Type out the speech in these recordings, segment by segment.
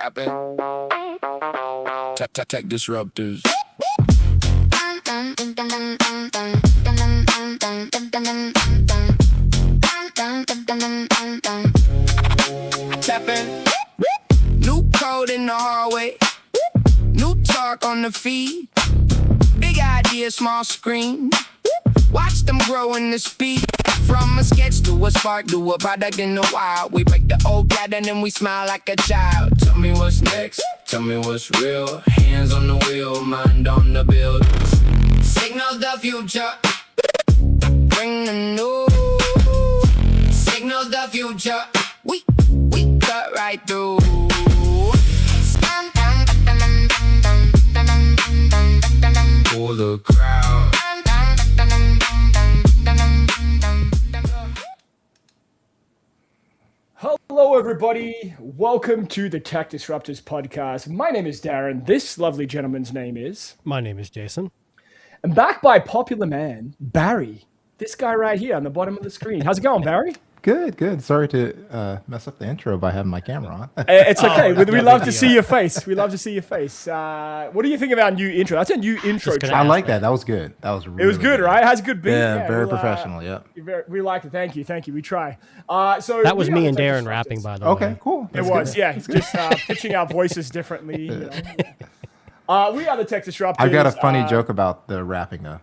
Tapping. Tech Disruptors. Tapping. New code in the hallway. New talk on the feed. Big idea, small screen. Watch them grow in the speed. From a sketch to a spark to a product in the wild. We break the old pattern and we smile like a child. Tell me what's next, tell me what's real. Hands on the wheel, mind on the build. Signal the future, bring the new. Signal the future, we cut right through. For the crowd. Hello, everybody. Welcome to the Tech Disruptors podcast. My name is Darren. This lovely gentleman's name is... My name is Jason. And backed by popular man, Barry. This guy right here on the bottom of the screen. How's it going, Barry? Good. Sorry to mess up the intro by having my camera on. It's okay. We love to see your face. We love to see your face. What do you think of our new intro? That's a new intro. I like that. That was good. That was really It was good, right? It has a good beat. Yeah, very professional. Yeah. We like it. Thank you. We try. So that was me and Darren rapping, by the way. Okay, cool. It was, yeah. Just pitching our voices differently. You know. We are the Tech Disruptors. I've got a funny joke about the rapping, though.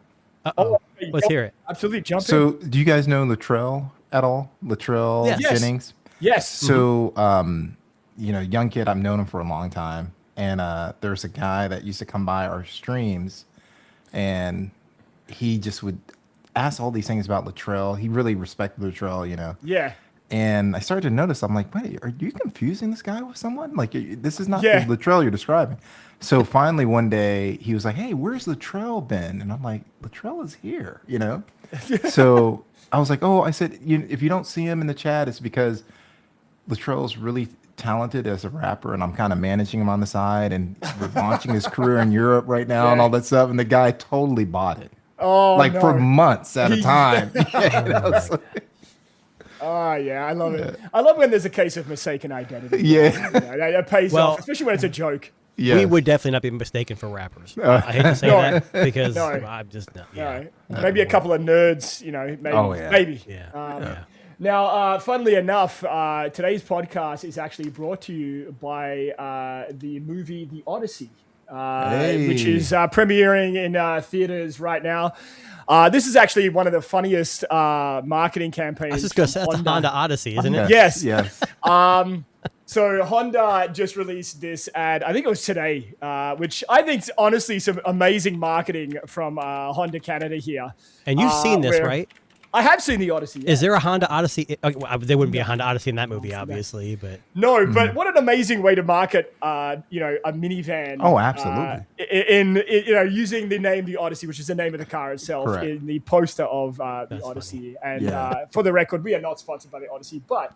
Let's hear it. Absolutely. Jump in. So, do you guys know Latrell at all? Latrell Yes. Jennings? Yes. So, young kid, I've known him for a long time. And there's a guy that used to come by our streams, and he just would ask all these things about Latrell. He really respected Latrell, you know. Yeah. And I started to notice, I'm like, wait, are you confusing this guy with someone? Like, this is not Yeah. the Latrell you're describing. So finally one day he was like, hey, where's Latrell been? And I'm like, Latrell is here, you know? So I was like, I said, if you don't see him in the chat, it's because Latrell's really talented as a rapper, and I'm kind of managing him on the side, and we're launching his career in Europe right now and all that stuff. And the guy totally bought it. Oh, like for months at a time. Oh, yeah, I love it. I love when there's a case of mistaken identity. Yeah. That pays off, especially when it's a joke. Yes. We would definitely not be mistaken for rappers. I hate to say that because I'm just not. Yeah. No. Maybe a couple of nerds, maybe. Oh, yeah. Maybe. Yeah. Now, funnily enough, today's podcast is actually brought to you by the movie The Odyssey, which is premiering in theaters right now. This is actually one of the funniest marketing campaigns. I was just going to say, that's a Honda Odyssey, isn't it? Yes. Yes. So Honda just released this ad, I think it was today, which I think is honestly some amazing marketing from Honda Canada here. And you've seen this, right? I have seen the Odyssey. Yeah. Is there a Honda Odyssey? There wouldn't be a Honda Odyssey in that movie, obviously, but no. But what an amazing way to market, a minivan. Oh, absolutely. Using the name the Odyssey, which is the name of the car itself, Correct. in the poster of the Odyssey. Funny. And for the record, we are not sponsored by the Odyssey, but.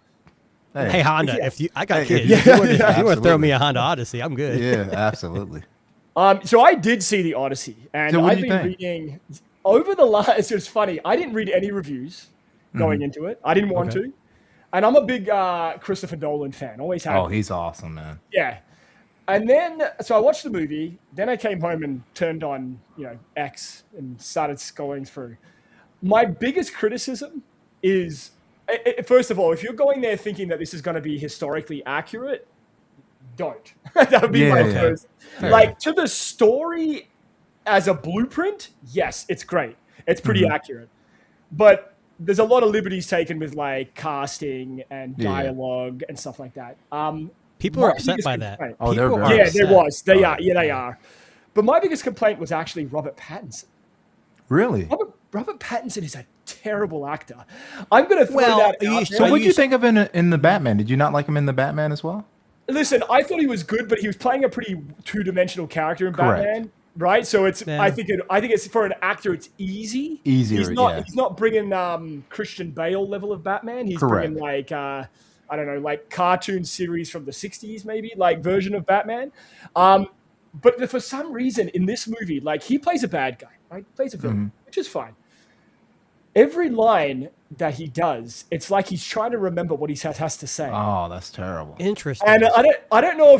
Hey Honda, I got kids. Yeah. If you want to throw me a Honda Odyssey, I'm good. Yeah, absolutely. So I did see the Odyssey, and So I've been reading over the last. It's funny. I didn't read any reviews going into it. I didn't want to, and I'm a big Christopher Nolan fan. Always have. Oh, he's awesome, man. Yeah. And then, so I watched the movie. Then I came home and turned on, X and started scrolling through. My biggest criticism is. First of all, if you're going there thinking that this is going to be historically accurate, don't. That would be my first. Like, to the story as a blueprint, yes, it's great. It's pretty accurate. But there's a lot of liberties taken with, like, casting and dialogue and stuff like that. People are upset by that. Oh, they're very Yeah, upset. there was. They are. Yeah, they are. But my biggest complaint was actually Robert Pattinson. Really? Robert Pattinson is a terrible actor. I'm going to throw that out there. So what did you think of in the Batman? Did you not like him in the Batman as well? Listen, I thought he was good, but he was playing a pretty two-dimensional character in Batman, right? So it's I think it's for an actor, it's easy. Easier, He's not bringing Christian Bale level of Batman. He's bringing like like cartoon series from the 60s maybe, like version of Batman. But for some reason in this movie, like he plays a bad guy, right? Plays a villain, which is fine. Every line that he does, it's like he's trying to remember what he has to say. Oh, that's terrible. Interesting. And I don't know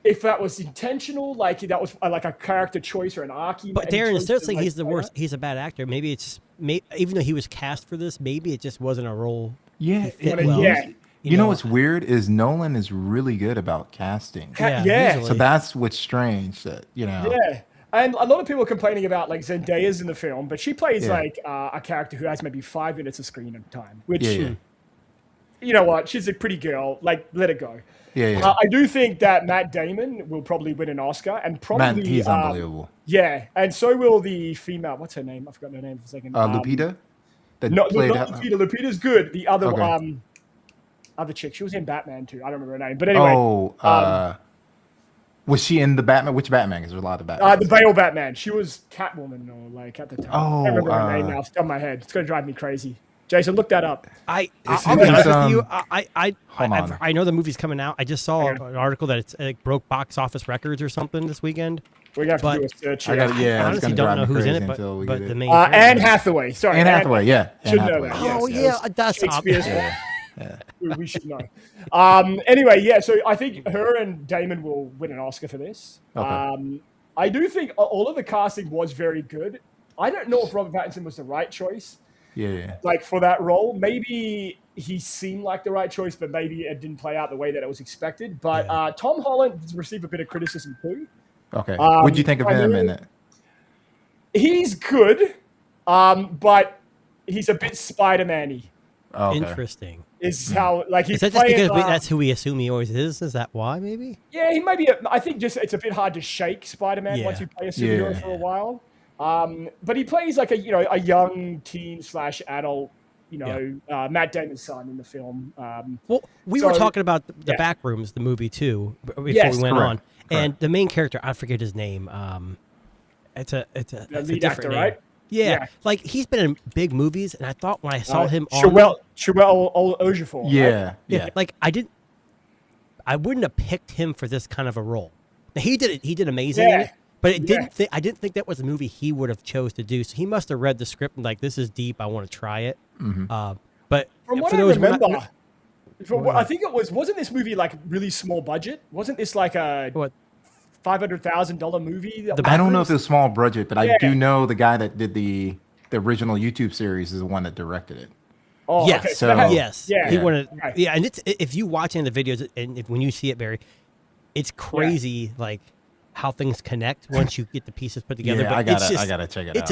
if that was intentional, like that was like a character choice or an arc. But Darren, instead of saying he's the worst, he's a bad actor. Maybe it's even though he was cast for this, maybe it just wasn't a role. Yeah, yeah. You know what's weird is Nolan is really good about casting. Yeah. usually. So that's what's strange that, you know. Yeah. And a lot of people are complaining about like Zendaya's in the film, but she plays like a character who has maybe 5 minutes of screen time, which, you know what, she's a pretty girl, like let it go. Yeah. I do think that Matt Damon will probably win an Oscar, and probably He's unbelievable. Yeah, and so will the female. What's her name? I forgot her name for a second. Lupita? Not Lupita. Lupita's good. The other Okay. other chick. She was in Batman too. I don't remember her name, but anyway. Was she in the Batman? Which Batman? Because there's a lot of Batman. The Bale Batman. She was Catwoman or like at the time. Oh, I don't remember her name now. It's on my head. It's gonna drive me crazy. Jason, look that up. I'll be It's, honest with you. hold on. I know the movie's coming out. I just saw an article that it's like broke box office records or something this weekend. We're gonna have to do a search. I honestly don't know who's in it, but the main. Anne Hathaway. Sorry, Anne Hathaway. Yeah. Should Anne know Hathaway, that. Oh yeah, that's Shakespeare's obvious. we should know. Anyway, yeah. So I think her and Damon will win an Oscar for this. Okay. I do think all of the casting was very good. I don't know if Robert Pattinson was the right choice. Yeah. Like for that role, maybe he seemed like the right choice, but maybe it didn't play out the way that it was expected. But Tom Holland has received a bit of criticism too. Okay. What'd you think of him in it? He's good, but he's a bit Spider-Man-y. Oh, okay. Interesting. Is how like he's Is that just playing, because that's who we assume he always is? Is that why? Maybe. Yeah, he may be. I think just it's a bit hard to shake Spider-Man once you play a superhero for a while. But he plays like a young teen / adult. Matt Damon's son in the film. Well, we were talking about the Backrooms, the movie too, before we went on, and the main character, I forget his name. It's a lead actor, name. right? Yeah, like he's been in big movies, and I thought when I saw him on Chiwetel Ejiofor. Yeah, right? like I wouldn't have picked him for this kind of a role. Now, he did amazing in it, but I didn't think that was a movie he would have chose to do. So he must have read the script and like, this is deep, I want to try it. But from what I remember, I think wasn't this movie like really small budget? Wasn't this like a $500,000 movie? I don't know if it was small budget, but I do know the guy that did the original YouTube series is the one that directed it. Oh, yes. Okay. So, He wanted. Yeah, and it's if you watch any of the videos and when you see it, Barry, it's crazy like how things connect once you get the pieces put together. Yeah, but I gotta check it out.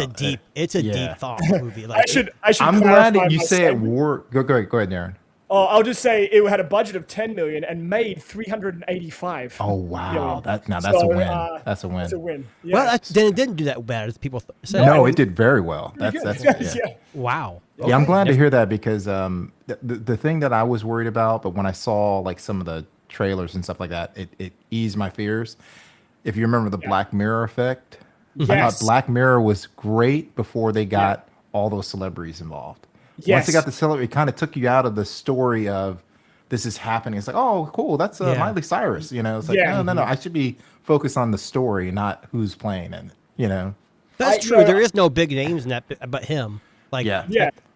It's a deep thought movie. Like, I should. I'm glad that you say it statement. worked. Go ahead, Darren. Oh, I'll just say it had a budget of $10 million and made $385. Oh wow, that's a win. That's a win. That's a win. Yeah. well, then it didn't do that bad as people said. No, it did very well. That's yeah. Wow. Yeah, I'm glad to hear that because the thing that I was worried about, but when I saw like some of the trailers and stuff like that, it eased my fears. If you remember the Black Mirror effect, I thought Black Mirror was great before they got all those celebrities involved. Once they got the celebrity, it kind of took you out of the story of this is happening. It's like, oh, cool, that's Miley Cyrus. It's like, no, I should be focused on the story, not who's playing it. That's true. There is no big names in that, but him. Like, yeah.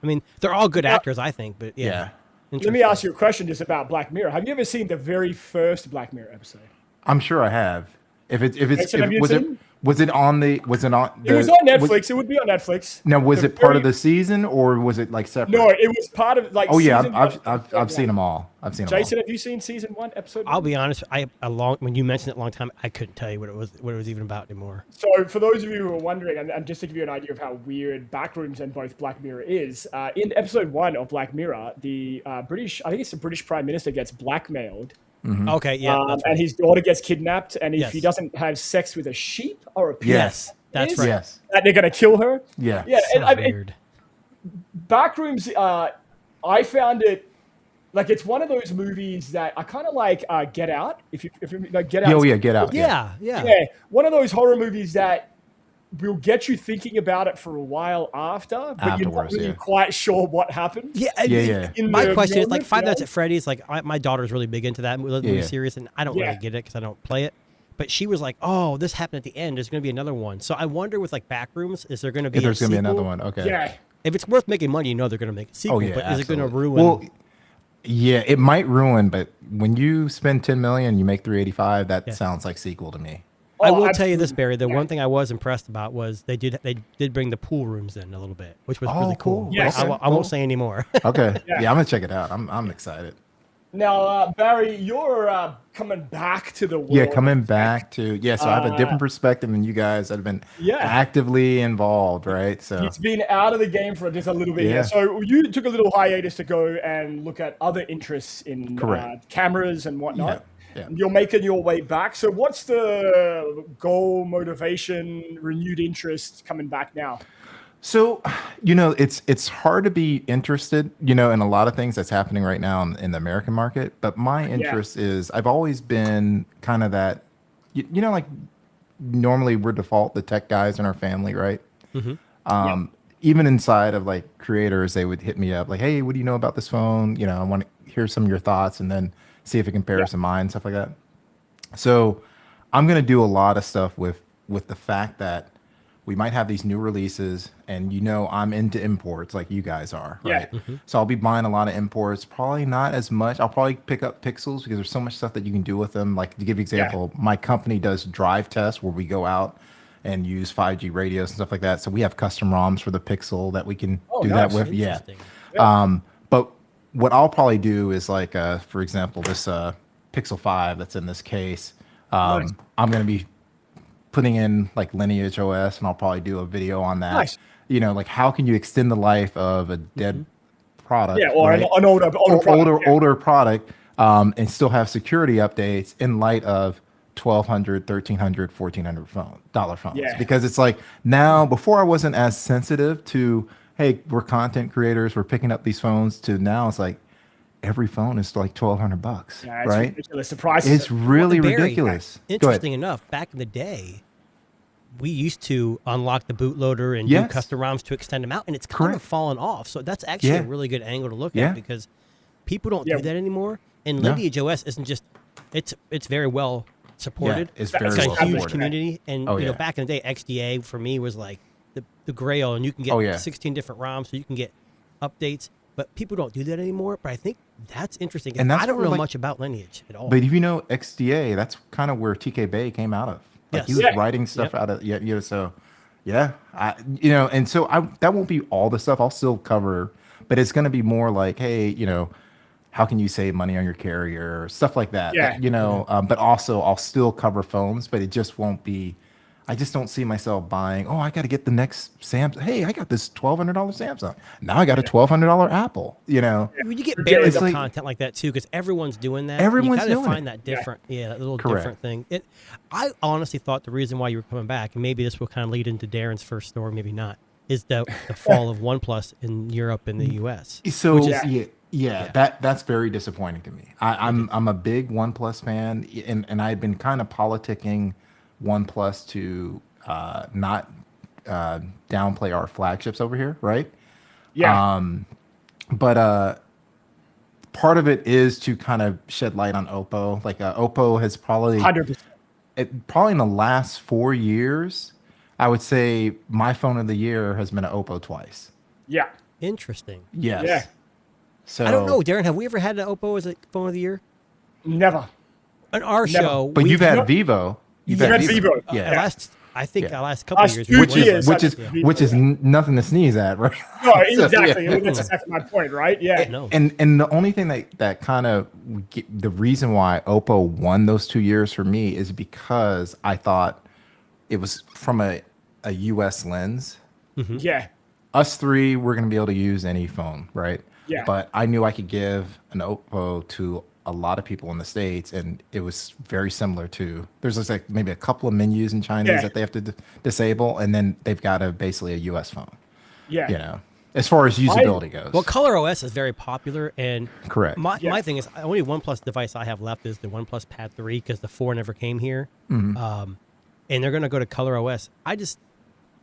I mean, they're all good actors, I think. But yeah. Let me ask you a question just about Black Mirror. Have you ever seen the very first Black Mirror episode? I'm sure I have. Was it on It was on Netflix. It would be on Netflix. Now, was it part of the season or was it like separate? No, it was part of like. Oh yeah, season I've seen them all. Jason, have you seen season 1, episode 1? I'll be honest. When you mentioned it a long time, I couldn't tell you what it was even about anymore. So for those of you who are wondering, and just to give you an idea of how weird Backrooms and both Black Mirror is, in episode 1 of Black Mirror, the British Prime Minister gets blackmailed. Mm-hmm. Okay, yeah. That's right. And his daughter gets kidnapped, and if he doesn't have sex with a sheep or a pig, that's right. Yes. That they're going to kill her. Yeah. And weird. Backrooms, I found it like it's one of those movies that I kind of like. Get Out. If you like Get Out. Oh yeah, Get Out. Yeah. One of those horror movies that will get you thinking about it for a while after, but you're not really quite sure what happened. Yeah. My question is like Five Nights at Freddy's. Like my daughter's really big into that movie series, and I don't really get it because I don't play it. But she was like, "Oh, this happened at the end. There's going to be another one." So I wonder with like Backrooms, is there going to be? There's going to be another one. Okay. Yeah. if it's worth making money, you know they're going to make a sequel. Oh yeah, but is it going to absolutely. ruin? Well, yeah, it might ruin, but when you spend 10 million, you make 385. That Yeah. sounds like sequel to me. I Oh, will tell you this, absolutely. Barry. The Yeah. one thing I was impressed about was they did bring the pool rooms in a little bit, which was really cool. cool. Yes. I, Okay, I won't cool. say anymore. Okay, Yeah. yeah, I'm gonna check it out. I'm excited. Now, Barry, you're coming back to the world. Yeah, coming of tech. back to so I have a different perspective than you guys that have been Yeah. actively involved, right? So He's been out of the game for just a little bit Yeah. here. So you took a little hiatus to go and look at other interests in Correct. cameras and whatnot. Yeah. You're making your way back. So what's the goal, motivation, renewed interest coming back now? So, it's hard to be interested, in a lot of things that's happening right now in the American market. But my interest is I've always been kind of that, like normally we're default the tech guys in our family, right? Even inside of like creators, they would hit me up like, "Hey, what do you know about this phone? I want to hear some of your thoughts and then see if it compares to mine, stuff like that." So, I'm gonna do a lot of stuff with the fact that we might have these new releases, and I'm into imports like you guys are, right? Yeah. So I'll be buying a lot of imports, probably not as much. I'll probably pick up pixels because there's so much stuff that you can do with them. Like to give you example, my company does drive tests where we go out and use 5G radios and stuff like that. So we have custom ROMs for the Pixel that we can do that nice. with. Yeah. Interesting. But what I'll probably do is like, for example, this Pixel 5 that's in this case, Nice. I'm going to be putting in like Lineage OS, and I'll probably do a video on that. Nice. Like how can you extend the life of a dead product? Yeah, or right? an older product. older product, and still have security updates in light of $1,200, $1,300, $1,400 phones. Yeah. Because it's like now, before I wasn't as sensitive to, hey, we're content creators, we're picking up these phones, to now it's like every phone is like $1,200, Yeah, it's right? ridiculous. Surprises. It's really Barry, ridiculous. Go ahead. Interesting enough, back in the day, we used to unlock the bootloader and do Yes. custom ROMs to extend them out, and it's kind of Correct. fallen off. So that's actually a Yeah. really good angle to look Yeah. at because people don't Yeah. do that anymore. And No. Lineage OS isn't just it's very well supported. it's It's very It's got well a huge supported. community, and Oh, you know, yeah. back in the day, XDA for me was like the grail, and you can get Oh, yeah. 16 different ROMs, so you can get updates. But people don't do that anymore. But I think that's interesting. And that's I don't where, know like- much about Lineage at all. But if you know XDA, that's kind of where TK Bay came out of. Like he Yes. was Yeah. writing stuff Yep. out of so and so that won't be all the stuff I'll still cover, but it's going to be more like, hey, how can you save money on your carrier, stuff like that. Yeah. But also I'll still cover phones, but it just won't be. I just don't see myself buying. Oh, I got to get the next Samsung. Hey, I got this $1,200 Samsung. Now I got a $1,200 Apple. When you get It's buried of like- content like that too, because everyone's doing that. Everyone's you gotta doing find it. that different, that little Correct. different thing. I honestly thought the reason why you were coming back, and maybe this will kind of lead into Darren's first story, maybe not, is the fall of OnePlus in Europe and the US. So which is- that's very disappointing to me. I'm a big OnePlus fan, and I've been kind of politicking OnePlus to not downplay our flagships over here, right? Yeah. But part of it is to kind of shed light on Oppo. Like Oppo has probably 100%. probably in the last 4 years, I would say my phone of the year has been an Oppo twice. Yeah. Interesting. Yes. Yeah. So I don't know, Darren. Have we ever had an Oppo as a phone of the year? Never. On our Never. show, But we've- you've had No. Vivo. You've had Vivo. Yeah. I think Yeah. the last couple of Last years, 2 we've which years, is which is Vivo, which is yeah. nothing to sneeze at, right? No, So, exactly. yeah. That's exactly my point, right? Yeah. No. And the only thing that kind of the reason why Oppo won those 2 years for me is because I thought it was from a US lens. Yeah. Us three, we're going to be able to use any phone, right? Yeah. But I knew I could give an Oppo to a lot of people in the States, and it was very similar to, there's just like maybe a couple of menus in Chinese Yeah. that they have to disable, and then they've got basically a US phone, Yeah. as far as usability goes. Well, Color OS is very popular, and Correct. My Yeah. thing is, the only OnePlus device I have left is the OnePlus Pad 3 because the 4 never came here. And they're going to go to Color OS.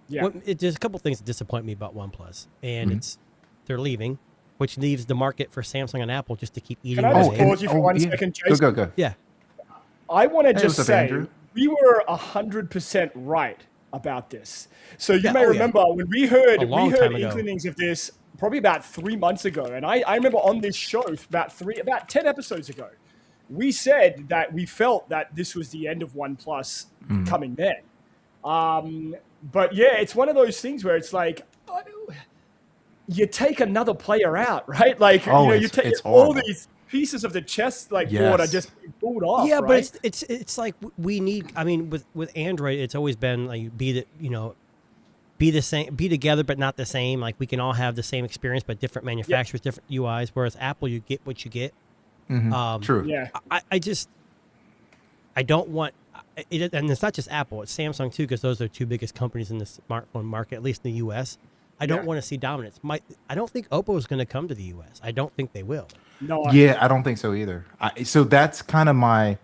Yeah. There's a couple things that disappoint me about OnePlus, and they're leaving, which leaves the market for Samsung and Apple just to keep eating Can I just away. pause you for 1 second, Jason? Go. Yeah, I want to Hey, just what's up, say Andrew? we were 100% right about this. So you Yeah, may oh, yeah. remember when we heard A long time ago. inklings of this probably about 3 months ago, and I remember on this show about 10 episodes ago, we said that we felt that this was the end of OnePlus coming then. But yeah, it's one of those things where it's like, you take another player out, right? Like, you take it's all horrible. these pieces of the chess board are just pulled off. Yeah, right? but it's like we need. I mean, with Android, it's always been like be the same, be together but not the same. Like we can all have the same experience, but different manufacturers, different UIs. Whereas Apple, you get what you get. True. Yeah. I don't want it, and it's not just Apple; it's Samsung too, because those are the two biggest companies in the smartphone market, at least in the U.S. I don't want to see dominance. I don't think Oppo is going to come to the U.S. I don't think they will. No. Yeah, I don't think so either. So that's kind of my,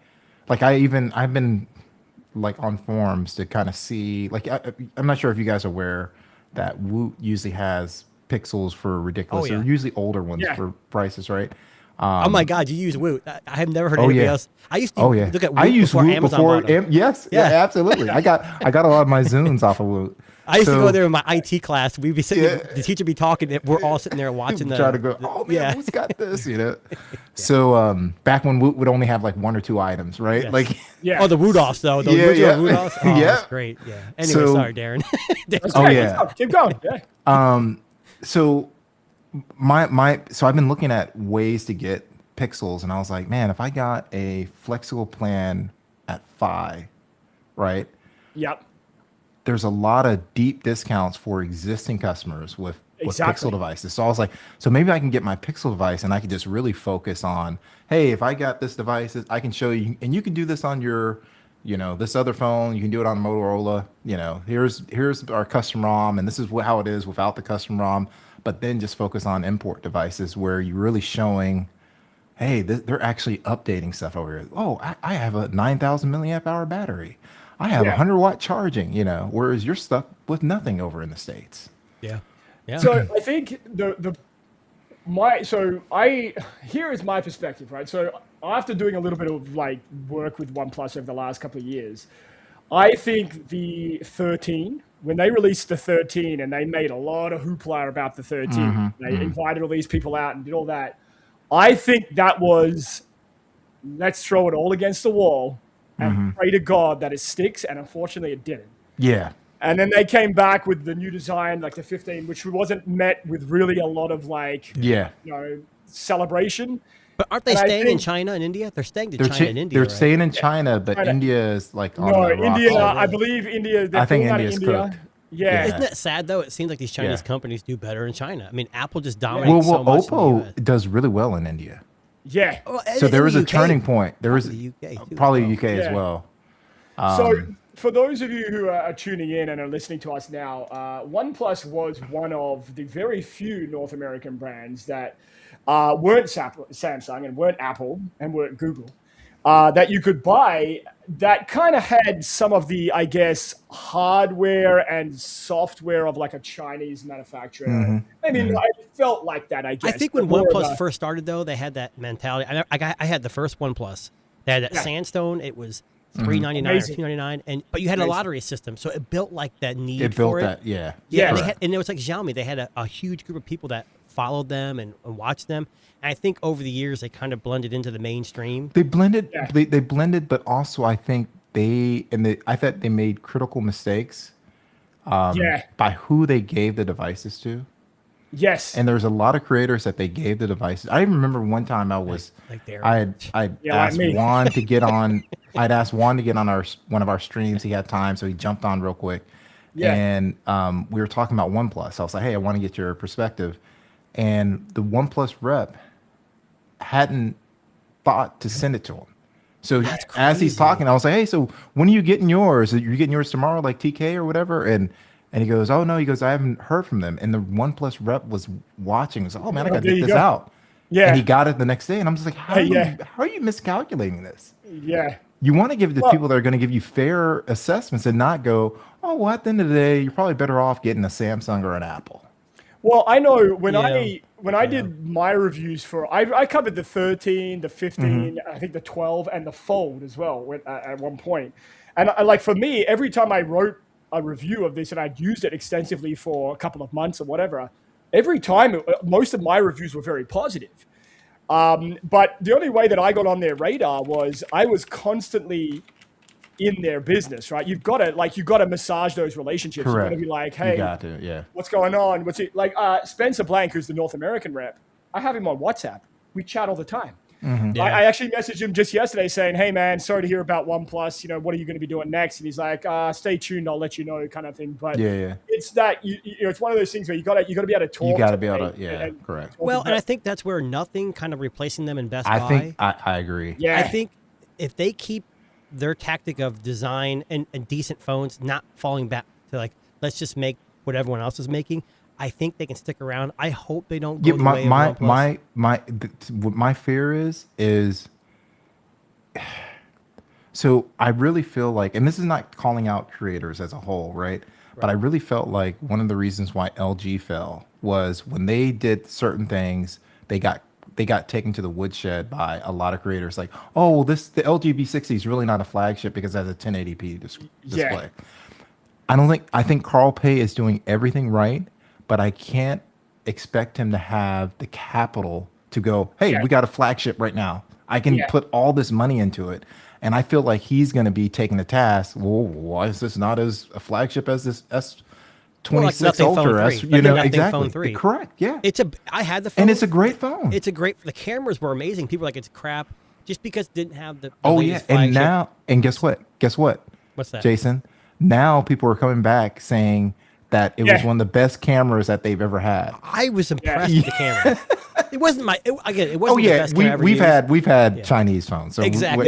like, I've been like on forums to kind of see, like, I'm not sure if you guys are aware that Woot usually has pixels for ridiculous, yeah. they're usually older ones for prices, right? Oh my God, you use Woot. I have never heard Oh, anybody yeah. else. I used to look at Woot I used before Woot Amazon before. bought them. Yes, yeah, absolutely. I got a lot of my Zunes off of Woot. I used to So- go there in my IT class. We'd be sitting, Yeah. the teacher would be talking, and we're all sitting there watching Try to go, oh man, who's got this, So back when Woot would only have like one or two items, right? Yes. Like, Yeah. Oh, the Rudolphs though. The Yeah, original yeah. Rudolphs. Oh, Yeah. that's great. Yeah. Anyway, So- sorry, Darren. Oh, Okay, yeah. Keep going. Yeah. So so I've been looking at ways to get pixels, and I was like, man, if I got a flexible plan at Fi, right? Yep. There's a lot of deep discounts for existing customers with Exactly. Pixel devices. So I was like, so maybe I can get my Pixel device and I can just really focus on, hey, if I got this device, I can show you, and you can do this on your, this other phone. You can do it on Motorola. Here's our custom ROM, and this is how it is without the custom ROM. But then just focus on import devices where you're really showing, hey, they're actually updating stuff over here. Oh, I have a 9,000 milliamp hour battery. I have 100-watt charging, whereas you're stuck with nothing over in the States. Yeah. Yeah. So I think here is my perspective, right? So after doing a little bit of like work with OnePlus over the last couple of years, I think the 13, when they released the 13 and they made a lot of hoopla about the 13, they invited all these people out and did all that. I think that was, let's throw it all against the wall and pray to God that it sticks. And unfortunately it didn't. Yeah. And then they came back with the new design, like the 15, which wasn't met with really a lot of celebration. But aren't they And I staying in think- China and India? They're staying to They're China and India. they're right? staying in China, but China. India is like on No, the rocks. India, Oh, I really? believe India, they're I think pulling out of India's India. cooked. Yeah. Isn't that sad though? It seems like these Chinese Yeah. companies do better in China. I mean, Apple just dominates Well, so much. in the Oppo US. does really well in India. Yeah. Well, So in there the was a UK. turning point. There was Probably the UK too, probably as well. UK as Yeah. well. So for those of you who are tuning in and are listening to us now, OnePlus was one of the very few North American brands that weren't Samsung and weren't Apple and weren't Google that you could buy that kind of had some of the, I guess, hardware and software of like a Chinese manufacturer. I mean, I felt like that, I guess. I think when but more of OnePlus a- first started, though, they had that mentality. I had the first OnePlus. They had that Yeah. Sandstone. It was $399 or Amazing. $299, but you had a Amazing. lottery system, so it built like that need It for built it. that, yeah. Yeah, and, Correct. and it was like Xiaomi. They had a huge group of people that followed them and watched them. And I think over the years they kind of blended into the mainstream. They blended. Yeah. They blended, but also I think I thought they made critical mistakes by who they gave the devices to. Yes. And there's a lot of creators that they gave the devices. I remember one time I was, Like Darren. I Yeah, like asked me. Juan to get on. I'd asked Juan to get on one of our streams. He had time, so he jumped on real quick. Yeah. And we were talking about OnePlus. I was like, hey, I want to get your perspective. And the OnePlus rep hadn't thought to send it to him. So as he's talking, I was like, hey, so when are you getting yours? Are you getting yours tomorrow, like TK or whatever? And he goes, oh, no. He goes, I haven't heard from them. And the OnePlus rep was watching. He was like, oh, man, I got to there get you this go. out. Yeah. And he got it the next day. And I'm just like, how Yeah. are you miscalculating this? Yeah. You want to give it to Well- people that are going to give you fair assessments and not go, oh, well, at the end of the day, you're probably better off getting a Samsung or an Apple. Well, I know when Yeah. I did my reviews for I covered the 13, the 15, I think the 12, and the Fold as well at one point. And like for me, every time I wrote a review of this and I'd used it extensively for a couple of months or whatever, every time most of my reviews were very positive. But the only way that I got on their radar was I was constantly in their business, right? You've got to massage those relationships. Correct. You've got to be like, You hey, got to, yeah. what's going on? What's it like? Spencer Blank, who's the North American rep, I have him on WhatsApp. We chat all the time. Yeah. I actually messaged him just yesterday saying, hey man, sorry to hear about OnePlus. You know, what are you going to be doing next? And he's like, stay tuned. I'll let you know, kind of thing. But it's that, you know, it's one of those things where you got to be able to talk. You got to be able to, correct. Well, and I think that's where nothing kind of replacing them in Best Buy. I think I agree. Yeah. I think if they keep their tactic of design and decent phones, not falling back to like, let's just make what everyone else is making, I think they can stick around. I hope they don't go the way of OnePlus. What my fear is so I really feel like, and this is not calling out creators as a whole, right? But I really felt like one of the reasons why LG fell was when they did certain things, they got taken to the woodshed by a lot of creators. Like, oh, well, the LG V60 is really not a flagship because it has a 1080p display. I think Carl Pei is doing everything right, but I can't expect him to have the capital to go, hey, we got a flagship right now. I can put all this money into it. And I feel like he's going to be taking the task. Well, why is this not as a flagship as this S26 Ultra? Exactly. Phone 3. Correct. Yeah. I had the phone. And it's a great phone. The cameras were amazing. People were like, it's crap just because it didn't have the latest flagship. And guess what? What's that? Jason, now people are coming back saying that it was one of the best cameras that they've ever had. I was impressed with the camera. It wasn't it wasn't the best camera we've had Chinese phones. So exactly.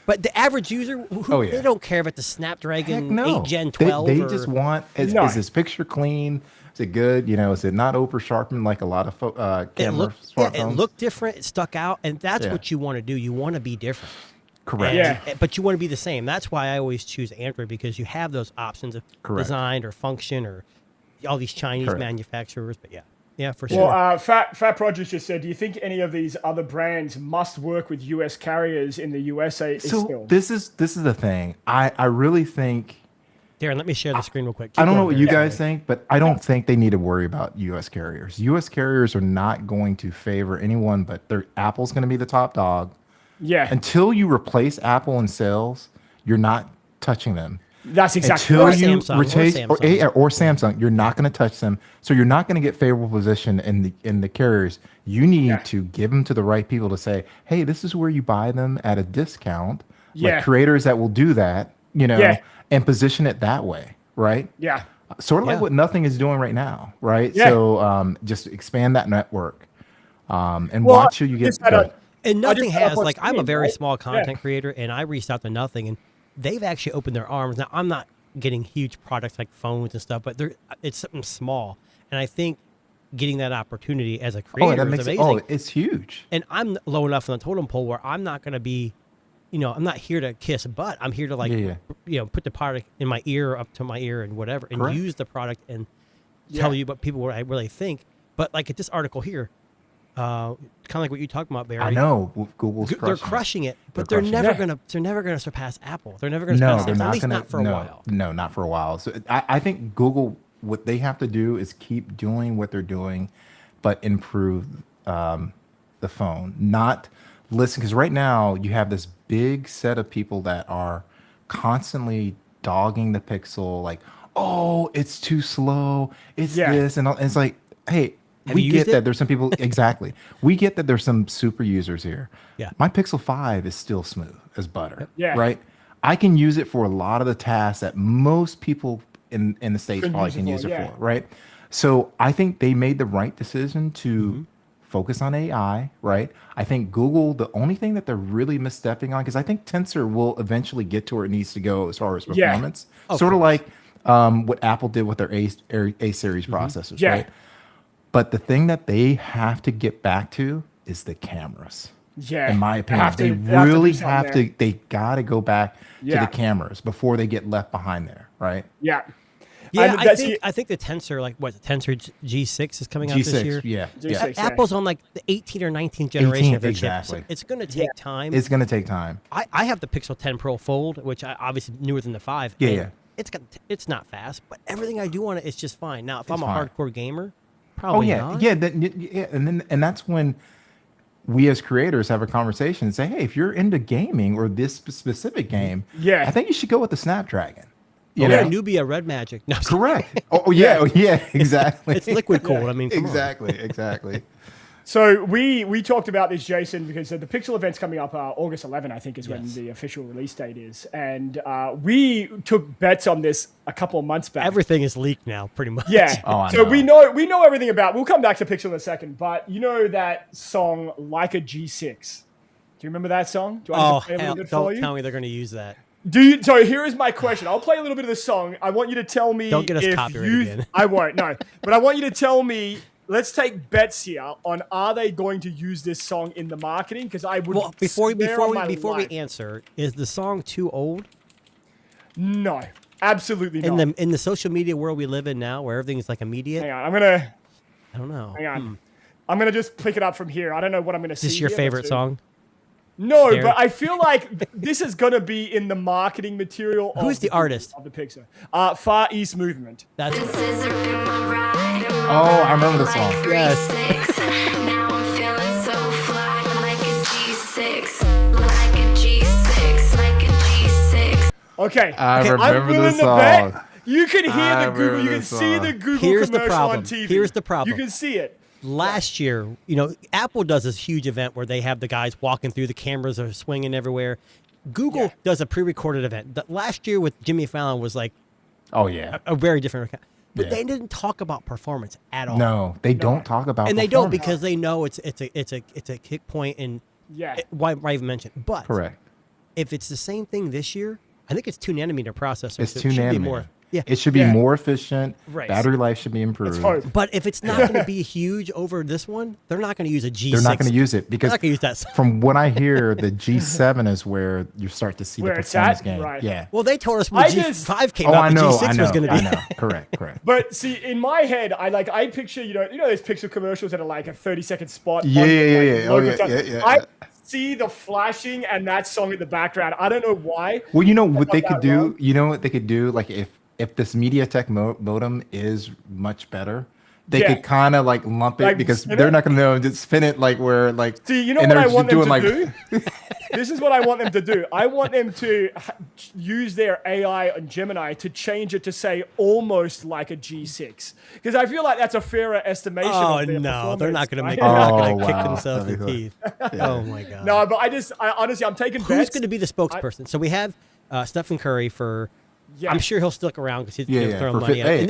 But the average user, they don't care about the Snapdragon 8 Gen 12. They just want, is this picture clean? Is it good? You know, is it not over sharpened like a lot of smartphones? It looked different. It stuck out. And that's what you want to do. You want to be different. Correct. But you want to be the same. That's why I always choose Android, because you have those options of design or function or all these Chinese manufacturers. But yeah, for sure. Well, Fat Produce just said, do you think any of these other brands must work with U.S. carriers in the USA still? This is the thing. I really think. Darren, let me share the screen real quick. I don't know what you guys think, but I don't think they need to worry about U.S. carriers. U.S. carriers are not going to favor anyone, but Apple's going to be the top dog. Yeah. Until you replace Apple in sales, you're not touching them. That's exactly Until right. you or Samsung, you're not going to touch them. So you're not going to get favorable position in the carriers. You need to give them to the right people to say, hey, this is where you buy them at a discount. Like creators that will do that, and position it that way, right? Yeah. Sort of like what Nothing is doing right now, right? Yeah. So just expand that network and watch who you get. And Nothing has, like, I'm a very small content creator, and I reached out to Nothing, and they've actually opened their arms. Now, I'm not getting huge products like phones and stuff, but it's something small. And I think getting that opportunity as a creator is amazing. It's huge. And I'm low enough on the totem pole where I'm not going to be, I'm not here to kiss butt. I'm here to, put the product in my ear, up to my ear and whatever, and use the product and tell you what people really think. But like at this article here, kind of like what you talked about, Barry. I know Google's crushing it, but they're never gonna surpass Apple. They're never gonna surpass Samsung, at least not for a while. No, not for a while. So I think Google, what they have to do is keep doing what they're doing, but improve the phone. Not listen, because right now you have this big set of people that are constantly dogging the Pixel, like, oh, it's too slow. It's this and it's like, hey. We get that there's some people, exactly. We get that there's some super users here. Yeah. My Pixel 5 is still smooth as butter, Yeah. right? I can use it for a lot of the tasks that most people in the States probably can use it for, right? So I think they made the right decision to focus on AI, right? I think Google, the only thing that they're really misstepping on, because I think Tensor will eventually get to where it needs to go as far as performance. Sort of like what Apple did with their A series processors, right? But the thing that they have to get back to is the cameras. Yeah. In my opinion, they really have to. They got to go back to the cameras before they get left behind there, right? Yeah. Yeah, I think the Tensor, like the Tensor G6 is coming out this year. G6, Apple's on like the 18th or 19th generation of their exactly. chip. So it's going to take time. It's going to take time. I have the Pixel 10 Pro Fold, which I obviously newer than the 5. Yeah. it's not fast, but everything I do on it is just fine. Now, if I'm a fine. hardcore gamer, Oh probably yeah, not. yeah, and that's when we as creators have a conversation and say, hey, if you're into gaming or this specific game, Yeah. I think you should go with the Snapdragon. You know? Nubia Red Magic. No, Correct. Oh yeah, exactly. it's liquid cooled. I mean, come on. exactly. So we talked about this, Jason, because the Pixel event's coming up August 11, I think, is when Yes. the official release date is. And we took bets on this a couple of months back. Everything is leaked now, pretty much. Yeah. Oh, I so know. we know everything about. We'll come back to Pixel in a second, but you know that song "Like a G6." Do you remember that song? Do Oh, to play a little hell, bit for don't you? tell me they're going to use that. Do you? So here is my question. I'll play a little bit of the song. I want you to tell me. Don't get us if copyrighted you, again. I won't. No, but I want you to tell me. Let's take bets here on are they going to use this song in the marketing? Because I would. Well, before swear on my we life. answer, is the song too old? No, absolutely not. In the social media world we live in now, where everything is like immediate, Hang on, I'm gonna. I don't know. Hang on. I'm gonna just pick it up from here. I don't know what I'm gonna see. Is this your here. favorite Let's see. song? No, Darren? but I feel like this is gonna be in the marketing material. Who's the artist? of the Pixar? Far East Movement. That's Oh, I remember the song. Yes. Now I'm feeling so fly, like a G6, like a G6, like a G6. Okay, I I'm remember the willing to song. bet. You can hear I the Google. remember You the can see song. the Google Here's the commercial problem. on TV. Here's the problem. You can see it. Last year, Apple does this huge event where they have the guys walking through, the cameras are swinging everywhere. Google does a pre-recorded event. Last year with Jimmy Fallon was like Oh yeah. a very different account. But Yeah. they didn't talk about performance at all. No, they don't talk about. And they don't performance. because they know it's a kick point and Yeah. why even mention it. But Correct. if it's the same thing this year, I think it's 2 nanometer processor. It's so it 2 should be nanometer. more. Yeah. It should be Yeah. more efficient. Right. Battery life should be improved. Let's hope. But if it's not going to be huge over this one, they're not going to use a G6. They're not going to use it They're because not going to use that. from what I hear, the G7 is where you start to see Where the it's performance at? gain. Right. Yeah. Well, they told us when I the just- G5 came Oh, out, I the know. G6 I know. was going to I be. know. Correct. But see, in my head, I picture those Pixel commercials that are like a 30-second spot. Yeah, on the, yeah, like, yeah, yeah. Oh, logo yeah, top. yeah. I see the flashing and that song in the background. I don't know why. Well, you know what they got could that do? wrong. You know what they could do? Like if this MediaTek modem is much better, they Yeah. could kind of like lump it Like because spin they're it? not going to know. Just spin it like where like. See, you know and what they're I just want them doing, to do? This is what I want them to do. I want them to use their AI on Gemini to change it to say almost like a G6. Because I feel like that's a fairer estimation Oh, of their no. They're not going to performance, make right? They're not Oh, going to kick wow. themselves in the That'd be teeth. Oh, my God. No, but I honestly, I'm taking Who's bets. going to be the spokesperson? So we have Stephen Curry for. Yeah. I'm sure he'll stick around because he's Yeah, throwing for money Fit- at it. hey, And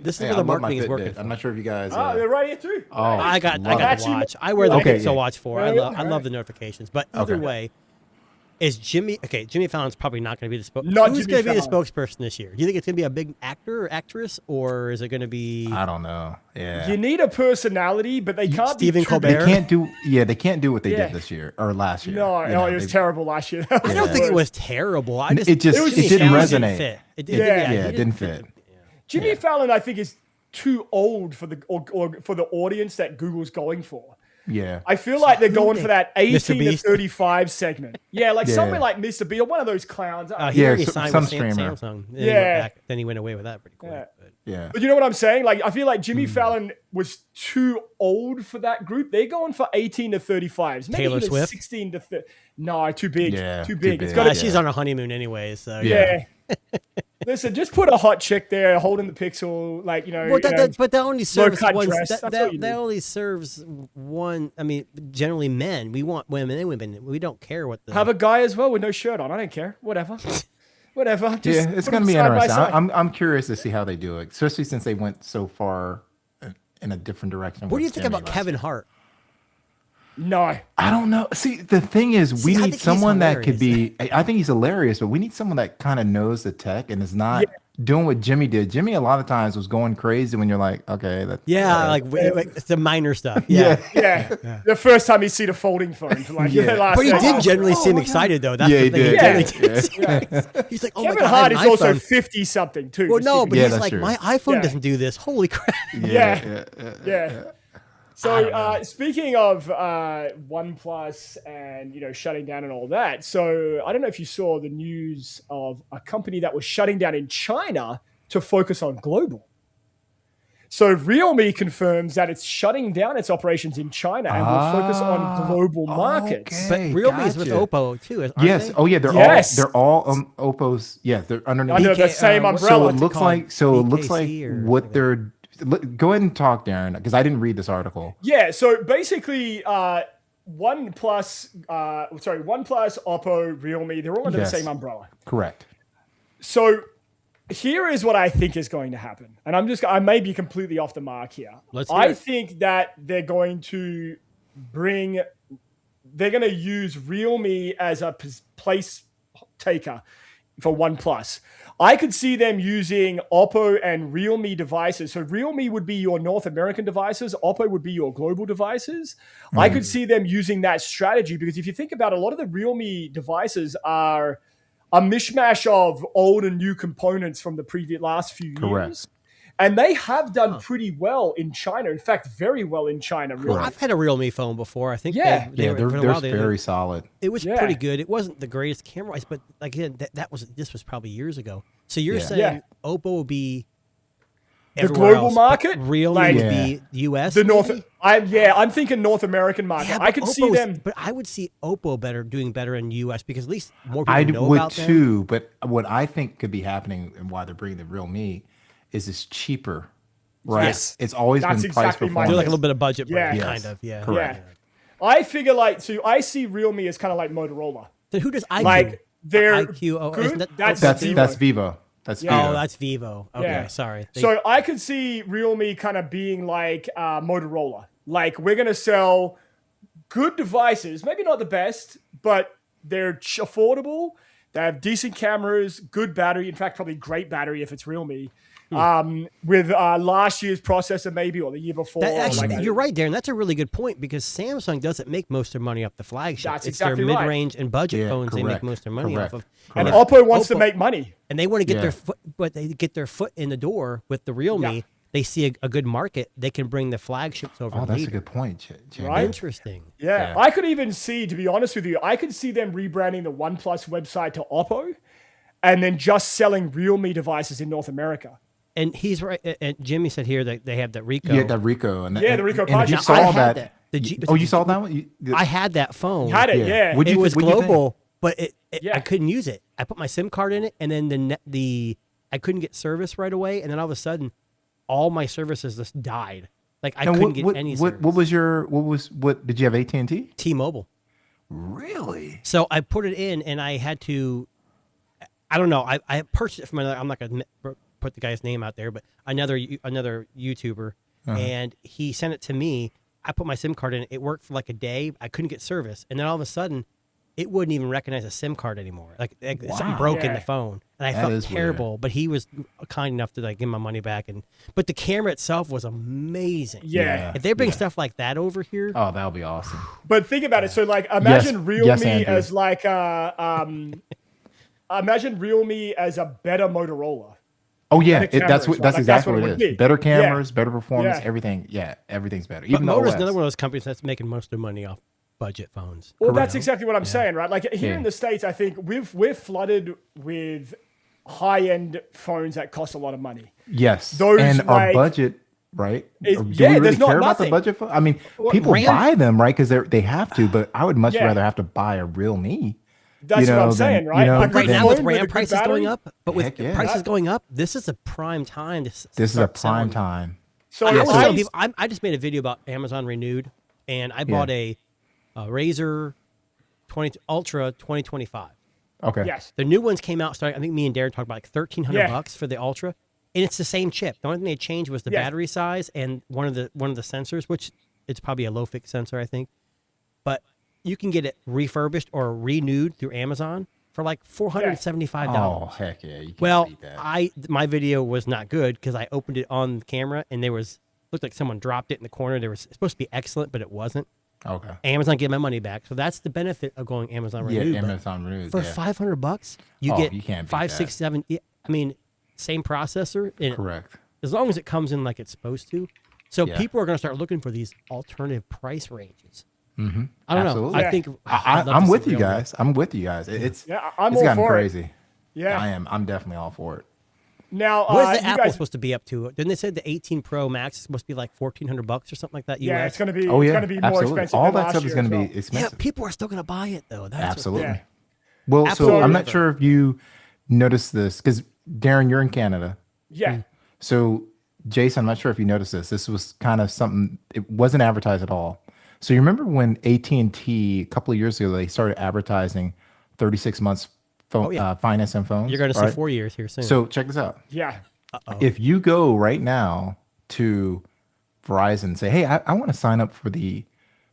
this is hey, where I the love my marketing is working. Fitbit. For. I'm not sure if you guys. They're right here too. Oh, I got love a it. Actually, watch. I wear the okay, Pixel yeah. Watch 4. I Yeah, love alright. the notifications. But either Okay. way, is Jimmy Fallon's probably not going to be the spokesperson. Not Who's Jimmy going to be the Fallon. spokesperson this year? Do you think it's going to be a big actor or actress, or is it going to be I don't know. Yeah. You need a personality, but they can't Stephen be too Colbert? They Bear? can't do. Yeah, they can't do what they Yeah. did this year or last year. No, you no, know, it was they- terrible last year. I don't think it was terrible. I just It just- Jimmy it didn't Fallon resonate. Fit. It, Yeah. he Yeah, it didn't fit. Jimmy Yeah. Fallon, I think, is too old for the or for the audience that Google's going for. Yeah. I feel like they're going for that 18 to Beast? 35 segment. Yeah, like Yeah. something like Mr. B or one of those clowns. he Yeah, already some- signed some with streamer. Samsung. Then Yeah. then he went away with that pretty quick. Yeah. But. Yeah. But you know what I'm saying? Like, I feel like Hmm. Jimmy Fallon was too old for that group. They're going for 18 to 35s. Maybe Taylor even Swift? 16 to 30. No, too big. Yeah, too too big. It's big. got to Yeah. She's on her honeymoon anyway, so Yeah. Listen, just put a hot chick there holding the Pixel, like, Well, but that only serves low-cut one. dress, that's all you That need. only serves one. I mean, generally men. We want women and women. We don't care what the. have a guy as well with no shirt on. I don't care. Whatever. Whatever. Just Yeah, it's put going to them be side by interesting. side. I'm curious to see how they do it, especially since they went so far in a different direction. What do you with think Jimmy about last Kevin year. Hart? No. I don't know. See, the thing is, we See, I need think he's someone that could hilarious. be. I think he's hilarious, but we need someone that kind of knows the tech and is not doing what Jimmy did. Jimmy, a lot of times, was going crazy when you're like, okay, that's Yeah, okay. like it's the minor stuff. Yeah. Yeah. The first time you see the folding phone. For like, Yeah. last But he day. did generally Oh, seem my excited though. That's Yeah, the he thing. did. generally Yeah. did. He's like, oh my Kevin god, I Hart have is an also iPhone. 50 something too. Well, just no, keep but it- Yeah, he's that's like, true. my iPhone Yeah. doesn't do this. Holy crap! Yeah. Yeah. So speaking of OnePlus and shutting down and all that, so I don't know if you saw the news of a company that was shutting down in China to focus on global. So Realme confirms that it's shutting down its operations in China and will focus on global markets. But Okay, Realme is with gotcha. Oppo too. Aren't Yes. they? Oh yeah. Yes. They're all Oppo's. Yeah. They're underneath. Under the BK, same what's So umbrella. it looks called? like. So it looks like BKC or what something. they're. Go ahead and talk, Darren, because I didn't read this article. Yeah, so basically, OnePlus, Oppo, Realme, they're all under Yes. the same umbrella. Correct. So here is what I think is going to happen. And I may be completely off the mark here. Let's hear I it. think that they're going to use Realme as a place taker for OnePlus. I could see them using Oppo and Realme devices. So Realme would be your North American devices. Oppo would be your global devices. I could see them using that strategy because if you think about it, a lot of the Realme devices are a mishmash of old and new components from the last few Correct. years. And they have done pretty well in China. In fact, very well in China. Really. I've had a Realme phone before. I think Yeah. they're They're for a while, very solid. it was Yeah. pretty good. It wasn't the greatest camera-wise, but again, this was probably years ago. So you're Yeah. saying Yeah. Oppo will be The everywhere global else, but market? Realme Like- would be US. The North, maybe? I'm thinking North American market. Yeah, I but could see Oppo's- them. But I would see Oppo doing better in US because at least more people I know would about them. too, but what I think could be happening and why they're bringing the Realme is it's cheaper, right? Yes. It's always That's been price exactly my performance. They're like a little bit of budget brand, Yeah. kind Yes. of. Yeah. Correct. Yeah. I figure I see Realme as kind of like Motorola. So who does IQ? Like they're IQ. Oh, good. isn't that- That's That's Vivo. Vivo. That's Yeah. Vivo. Oh, that's Vivo. Okay, Yeah. sorry. So I could see Realme kind of being like Motorola. Like we're gonna sell good devices, maybe not the best, but they're affordable. They have decent cameras, good battery. In fact, probably great battery if it's Realme. With last year's processor maybe or the year before. That actually, like- you're right, Darren. That's a really good point because Samsung doesn't make most of their money off the flagship. That's it's exactly their right. mid-range and budget Yeah, phones they make correct, most of their money correct, off of. And if Oppo wants to Oppo- make money. and they want to get Yeah. their foot, but they get their foot in the door with the Realme. Yeah. They see a good market. They can bring the flagships over. Oh, that's later. a good point, Jamie. Right? Interesting. Yeah. Yeah. I could even see, to be honest with you, I could see them rebranding the OnePlus website to Oppo and then just selling Realme devices in North America. And he's right. And Jimmy said here that they have that Rico. Yeah, that Rico. And Yeah, the Rico and if you Project. Now, I saw had that. The G- Oh, you saw that one? I had that phone. Had it, Yeah. yeah. Would you It was what'd you think? global, but Yeah. I couldn't use it. I put my SIM card in it, and then I couldn't get service right away, and then all of a sudden, all my services just died. Like I And couldn't get any service. what did you have AT&T? T-Mobile. Really? So I put it in, and I had to. I don't know. I purchased it from another. I'm not going to put the guy's name out there, but another YouTuber, and he sent it to me. I put my SIM card in. It worked for like a day. I couldn't get service, and then all of a sudden, it wouldn't even recognize a SIM card anymore. Like something broke in Yeah. the phone, and I That felt is weird. terrible. But he was kind enough to like give my money back, but the camera itself was amazing. Yeah. If they bring stuff like that over here, Oh, that would be awesome. But think about it. So, like, imagine Realme Yes, Andrew. as like imagine Realme as a better Motorola. Oh yeah, Better that's cameras, what right? that's Like, exactly what what it it would is. be. Better Yeah. cameras, better performance, Yeah. everything. Yeah, everything's better. but Even the Motor's OS. another one of those companies that's making most of their money off budget phones. Well, Correct. that's exactly what I'm saying, right? Like here Yeah. in the States, I think we're flooded with high-end phones that cost a lot of money. Yes, Those, and our like- budget, right? Is- Do yeah, we really there's not care about the nothing. budget phone? I mean, people RAM? buy them, right? Because they have to. But I would much Yeah. rather have to buy a Realme. That's what I'm than- saying, right? know, A But good right than- now with phone RAM a good prices going battery? up, but with Heck yeah. prices going up, this is a prime time to this is a start prime selling. time. So I was I- telling people, I just made a video about Amazon Renewed, and I bought a Razer 20 Ultra 2025. Okay. yes. The new ones came out starting. I think me and Darren talked about like $1,300 for the Ultra, and it's the same chip. The only thing they changed was the Yeah. battery size and one of the sensors, which it's probably a low fix sensor, I think. But you can get it refurbished or renewed through Amazon for like $475. Oh heck yeah! You can't Well, beat that. my video was not good because I opened it on camera and looked like someone dropped it in the corner. There was supposed to be excellent, but it wasn't. Okay. Amazon gave my money back, so that's the benefit of going Amazon Yeah, Renewed. but Amazon Renewed. for yeah. $500, you Oh, get you can't beat 5, that. 6, 7. I mean, same processor, and Correct. as long as it comes in like it's supposed to. So Yeah. people are going to start looking for these alternative price ranges. Mm-hmm. I don't Absolutely. know. I think I'm with you guys. I'm with you guys. It's I'm it's all gotten for it. crazy. Yeah. I am. I'm definitely all for it. Now, What is the you Apple guys, supposed to be up to? Didn't they say the 18 Pro Max is supposed to be like $1,400 or something like that? yeah, US? it's going to be. Oh it's yeah, going to be more absolutely. expensive. All than that last stuff is year going as to well. be Yeah, expensive. people are still going to buy it though. That's Absolutely. Yeah. Well, Absolutely. so I'm not sure if you noticed this because Darren, you're in Canada. Yeah. So Jason, I'm not sure if you noticed this. This was kind of something. It wasn't advertised at all. So you remember when AT&T a couple of years ago they started advertising 36 months phone finance and phones. You're going to right? see 4 years here soon. So check this out. Yeah. If you go right now to Verizon and say, "Hey, I want to sign up for the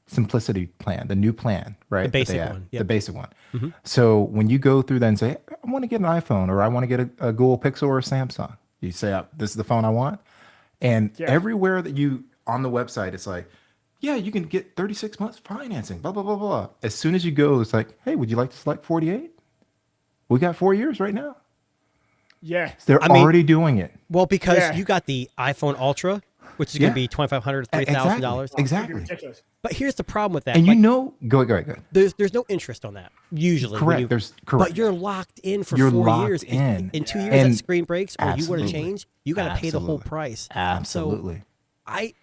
Simplicity plan, the new plan, right? The that they basic have, one, the yep. basic one." So when you go through that and say, "I want to get an iPhone," or "I want to get a Google Pixel or a Samsung," you say, "This is the phone I want," and Yeah. everywhere that you on the website, it's like, "Yeah, you can get 36 months financing." Blah blah blah blah. As soon as you go, it's like, "Hey, would you like to select 48? We got 4 years right now." Yeah. They're I mean- already doing it. well, because Yeah. you got the iPhone Ultra, which is going to Yeah. be $2,500 to $3,000. Exactly. Ridiculous. But here's the problem with that. And like, you know, go ahead. there's no interest on that usually. when Correct, you- there's- correct. But you're locked in for You're 4 locked years. in. In 2 years, And that screen breaks, or you want absolutely. to change, you got to pay the whole Absolutely. price. Absolutely. So I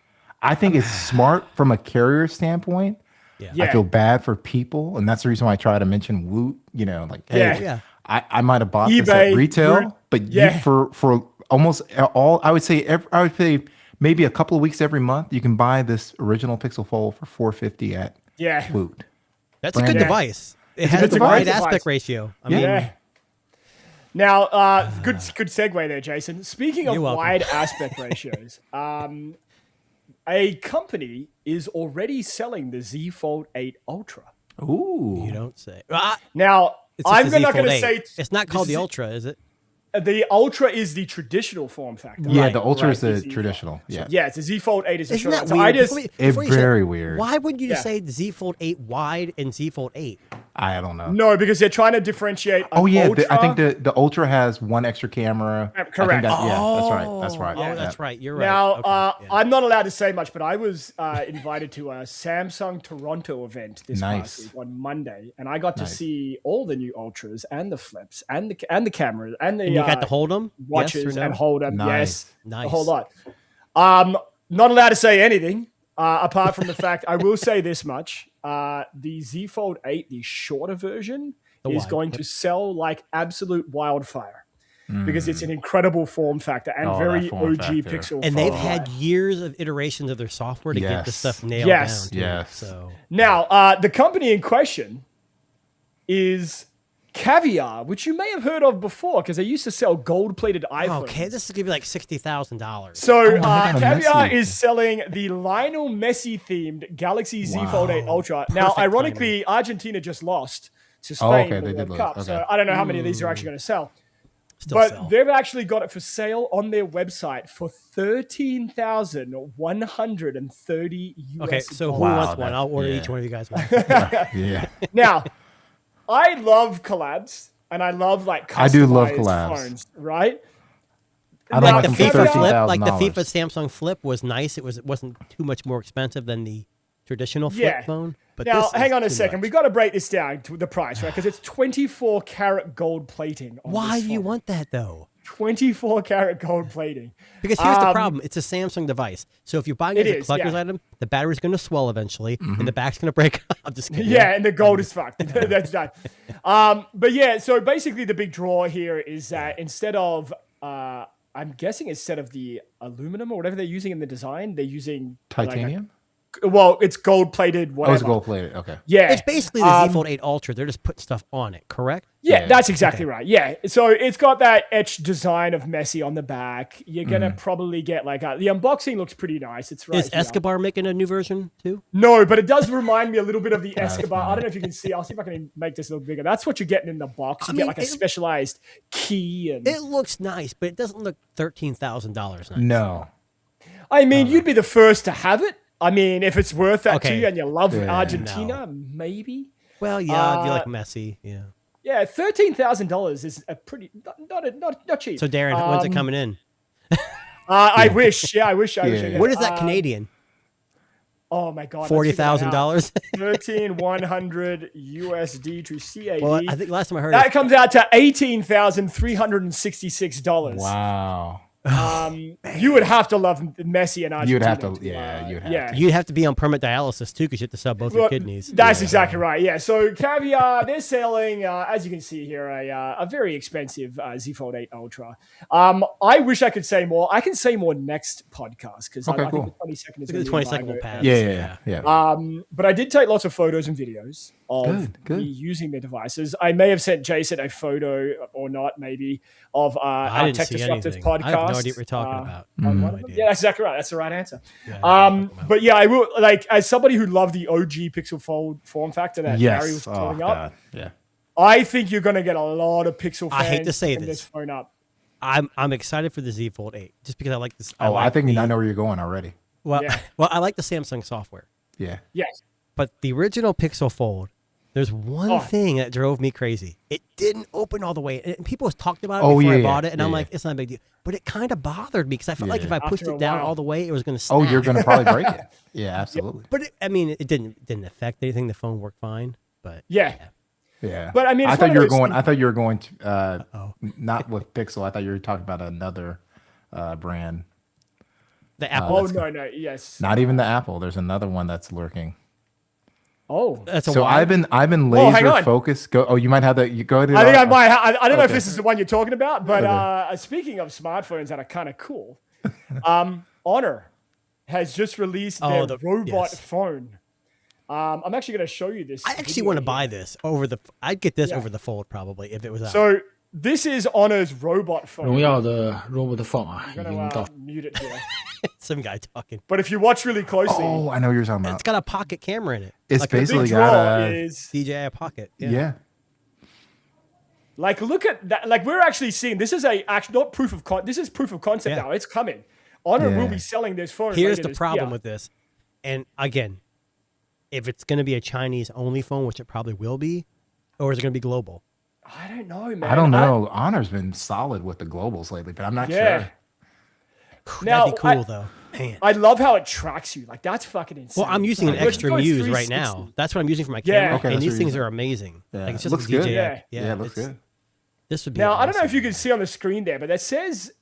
I think it's smart from a carrier standpoint. yeah. Yeah. I feel bad for people, and that's the reason why I try to mention Woot. You know, like, hey, Yeah. Yeah. I might have bought this eBay, at retail, Woot, but yeah. you, for almost all, I would say maybe a couple of weeks every month, you can buy this original Pixel Fold for $450 at Yeah. Woot. That's a good Brandon. device. It It's a has good the right device. aspect ratio. I Yeah. mean, Yeah. Now, good segue there, Jason. Speaking of You're welcome. wide aspect ratios, a company is already selling the Z Fold 8 Ultra. Ooh, you don't say. Now, It's just I'm the Z not going Fold to 8. say It's not called this the is- Ultra, is it? The Ultra is the traditional form factor. yeah, Right, the Ultra is right, the Z traditional. Yeah, Yeah, it's a Z Fold 8 is the Isn't short that one. So weird? I just, It's you say- very weird. Why wouldn't you just Yeah. say Z Fold 8 wide and Z Fold 8? I don't know. no, because they're trying to differentiate. Oh yeah, Ultra. I think the Ultra has one extra camera. I think correct. yeah, that's right. That's right. Oh, Yeah. that's right. You're right. Now, Okay, yeah. I'm not allowed to say much, but I was invited to a Samsung Toronto event this Nice. past week on Monday, and I got to Nice. see all the new Ultras and the flips and the cameras and the And you got to hold them? watches yes or no? and hold them. Nice. Yes, a whole lot. Not allowed to say anything apart from the fact I will say this much: the Z Fold 8, the shorter version, is wide, going to sell like absolute wildfire. Because it's an incredible form factor and Oh, that very form OG factor. Pixel. And they've phone. had years of iterations of their software to get this Yes. stuff nailed Yes. down. too. Yes. So Now, the company in question is Caviar, which you may have heard of before because they used to sell gold-plated iPhones. okay, this is gonna be like $60,000. So, Oh, my God, Caviar Messi. is selling the Lionel Messi-themed Galaxy Z Wow. Fold 8 Ultra. Now, Perfect ironically, Argentina just lost to Spain okay, in they the did World lose. Cup. Okay. So I don't know how many of these are actually going to sell. Still But sell. they've actually got it for sale on their website for $13,130 US. Okay, so who Wow, wants one? that- I'll order yeah. each one of you guys one. Yeah. Now, I love collabs and I love like I do love customized collabs. phones, right? I don't Now, like The them for FIFA Caviar- Flip, like the $13,000. FIFA Samsung Flip was nice. It wasn't too much more expensive than the traditional flip Yeah. phone. But Now, this hang is on a too second. much. We've got to break this down to the price, right? Because it's 24 karat gold plating. On Why this do you phone. want that though? 24 karat gold plating? Because here's the problem: it's a Samsung device. So if you're buying it It as a is, collector's yeah. item, the battery's going to swell eventually, and the back's going to break. I'm just kidding. Yeah, and the gold is fucked. That's done. But yeah, so basically the big draw here is that instead of, I'm guessing instead of the aluminum or whatever they're using in the design, they're using Titanium? well, it's gold plated, Oh, whatever. it's gold plated. Okay. Yeah. It's basically the Z Fold 8 Ultra. They're just putting stuff on it, correct? Yeah, Yeah, that's exactly right. Yeah. So it's got that etched design of Messi on the back. You're going to probably get like the unboxing looks pretty nice. It's right Is here. Escobar making a new version too? No, but it does remind me a little bit of the Escobar. I don't know if you can see. I'll see if I can make this a little bigger. That's what you're getting in the box. You I get mean, like a it- specialized key. And It looks nice, but it doesn't look $13,000 nice. No. I mean, you'd be the first to have it. I mean, if it's worth that to Okay. you and you love Yeah. Argentina, maybe. Well, yeah, if you like Messi, yeah. Yeah, $13,000 is a pretty not cheap. So Darren, when's it coming in? I wish. Yeah, I wish. Yeah. What is that Canadian? Oh my God. $40,000. 1,300 USD to CAD. Well, I think last time I heard that comes out to $18,366. Wow. You would have to love Messi and Argentina. You'd have to. Yeah, you'd have yeah. to. you'd have to be on permanent dialysis too, because you have to sell both your Well, kidneys. That's exactly right. Yeah. So Caviar, they're selling, as you can see here, a very expensive Z Fold 8 Ultra. I wish I could say more. I can say more next podcast because Okay, I cool. think the 22nd is The going to 22nd will pass. Yeah. But I did take lots of photos and videos of Good. me using the devices. I may have sent Jason a photo or not, maybe, of I our didn't Tech see Disruptors anything. podcast. I have no idea what you're talking about. On No one of them. idea. Yeah, that's exactly right. That's the right answer. Yeah, I know what you're talking But yeah, I will, like, as somebody who loved the OG Pixel Fold form factor that Barry was Yes. Oh putting up, God. Yeah. I think you're going to get a lot of Pixel fans I hate to say putting this. phone up. I'm excited for the Z Fold 8 just because I like this. Oh, I like think the, I know where you're going already. Well, Yeah. well, I like the Samsung software, Yeah. Yes. but the original Pixel Fold. There's one Oh. thing that drove me crazy. It didn't open all the way. And people talked about it Oh, before I yeah, bought it, and yeah, I'm yeah. like, it's not a big deal. But it kind of bothered me because I felt like if I pushed After a it down while. all the way, it was going to snap. Oh, you're gonna probably break it. Yeah, absolutely. But it, I mean, it didn't affect anything. The phone worked fine. But Yeah. Yeah. But, I mean, I it's one thought of you were those going. things- I thought you were going to not with Pixel. I thought you were talking about another brand. the Apple. Oh, no. Yes. Not even the Apple. There's another one that's lurking. Oh. That's a So wide. I've been Oh, hang laser on. focused. Go. Oh, you might have that. You go to. I think I might. I don't know if Okay. this is the one you're talking about, but Okay. speaking of smartphones that are kind of cool, Honor has just released Oh, their the- robot yes. phone. I'm actually going to show you this. I actually video want to here. buy this over the. I'd get this Yeah. over the Fold probably if it was out. So this is Honor's robot phone. 荣耀的 robot phone 啊，已 I'm 经 going 到 to mute it here. Some guy talking. But if you watch really closely, Oh, I know what you're talking It's about. got a pocket camera in it. It's like the basically big got draw a. is DJI pocket. Yeah. like, look at that. Like, we're actually seeing this is not proof of this is proof of concept Yeah. now. It's coming. Honor will Yeah. be selling this phone. Here's later the this problem year. with this, and again, if it's going to be a Chinese only phone, which it probably will be, or is it going to be global? I don't know, man. I don't know. Honor's been solid with the globals lately, but I'm not Yeah. sure. Now, That'd be cool though. Man. I love how it tracks you. Like, that's fucking insane. Well, I'm using an Like, extra it's Muse right 360. now. That's what I'm using for my Yeah. camera, Okay, and that's these what things you're are amazing. Yeah. Like, it's It just looks a DJI. good. Yeah. It looks it's- good. This would be Now, I don't know if awesome. you can see on the screen there, but that says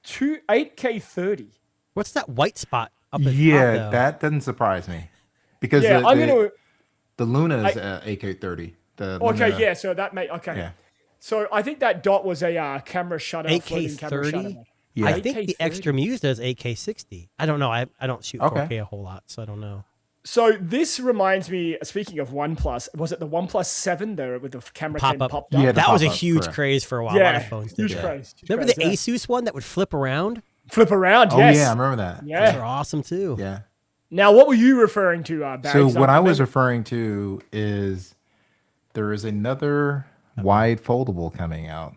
8K 30. What's that white spot up at Yeah, top, though? that doesn't surprise me because Yeah, I'm going to. the Luna is AK30. The Okay, Luna, yeah, so that may. Okay. Yeah. So I think that dot was a camera shutter. floating camera shutter. AK30. Yeah. I think the 8K30. extra Muse does AK60. I don't know. I don't shoot Okay. 4K a whole lot, so I don't know. So this reminds me, speaking of OnePlus, was it the OnePlus 7 there with the camera Pop came up. popped up? Yeah, the That was a pop-up, huge correct. craze for a while. A lot of Yeah, phones huge did that. craze. huge Remember the craze, yeah. Asus one that would flip around? Flip around, Oh yes. yeah, I remember that. Those Yeah. are awesome too. Yeah. Now, what were you referring to, Barry? So 'Cause what I was remember- referring to is there is another wide foldable coming out.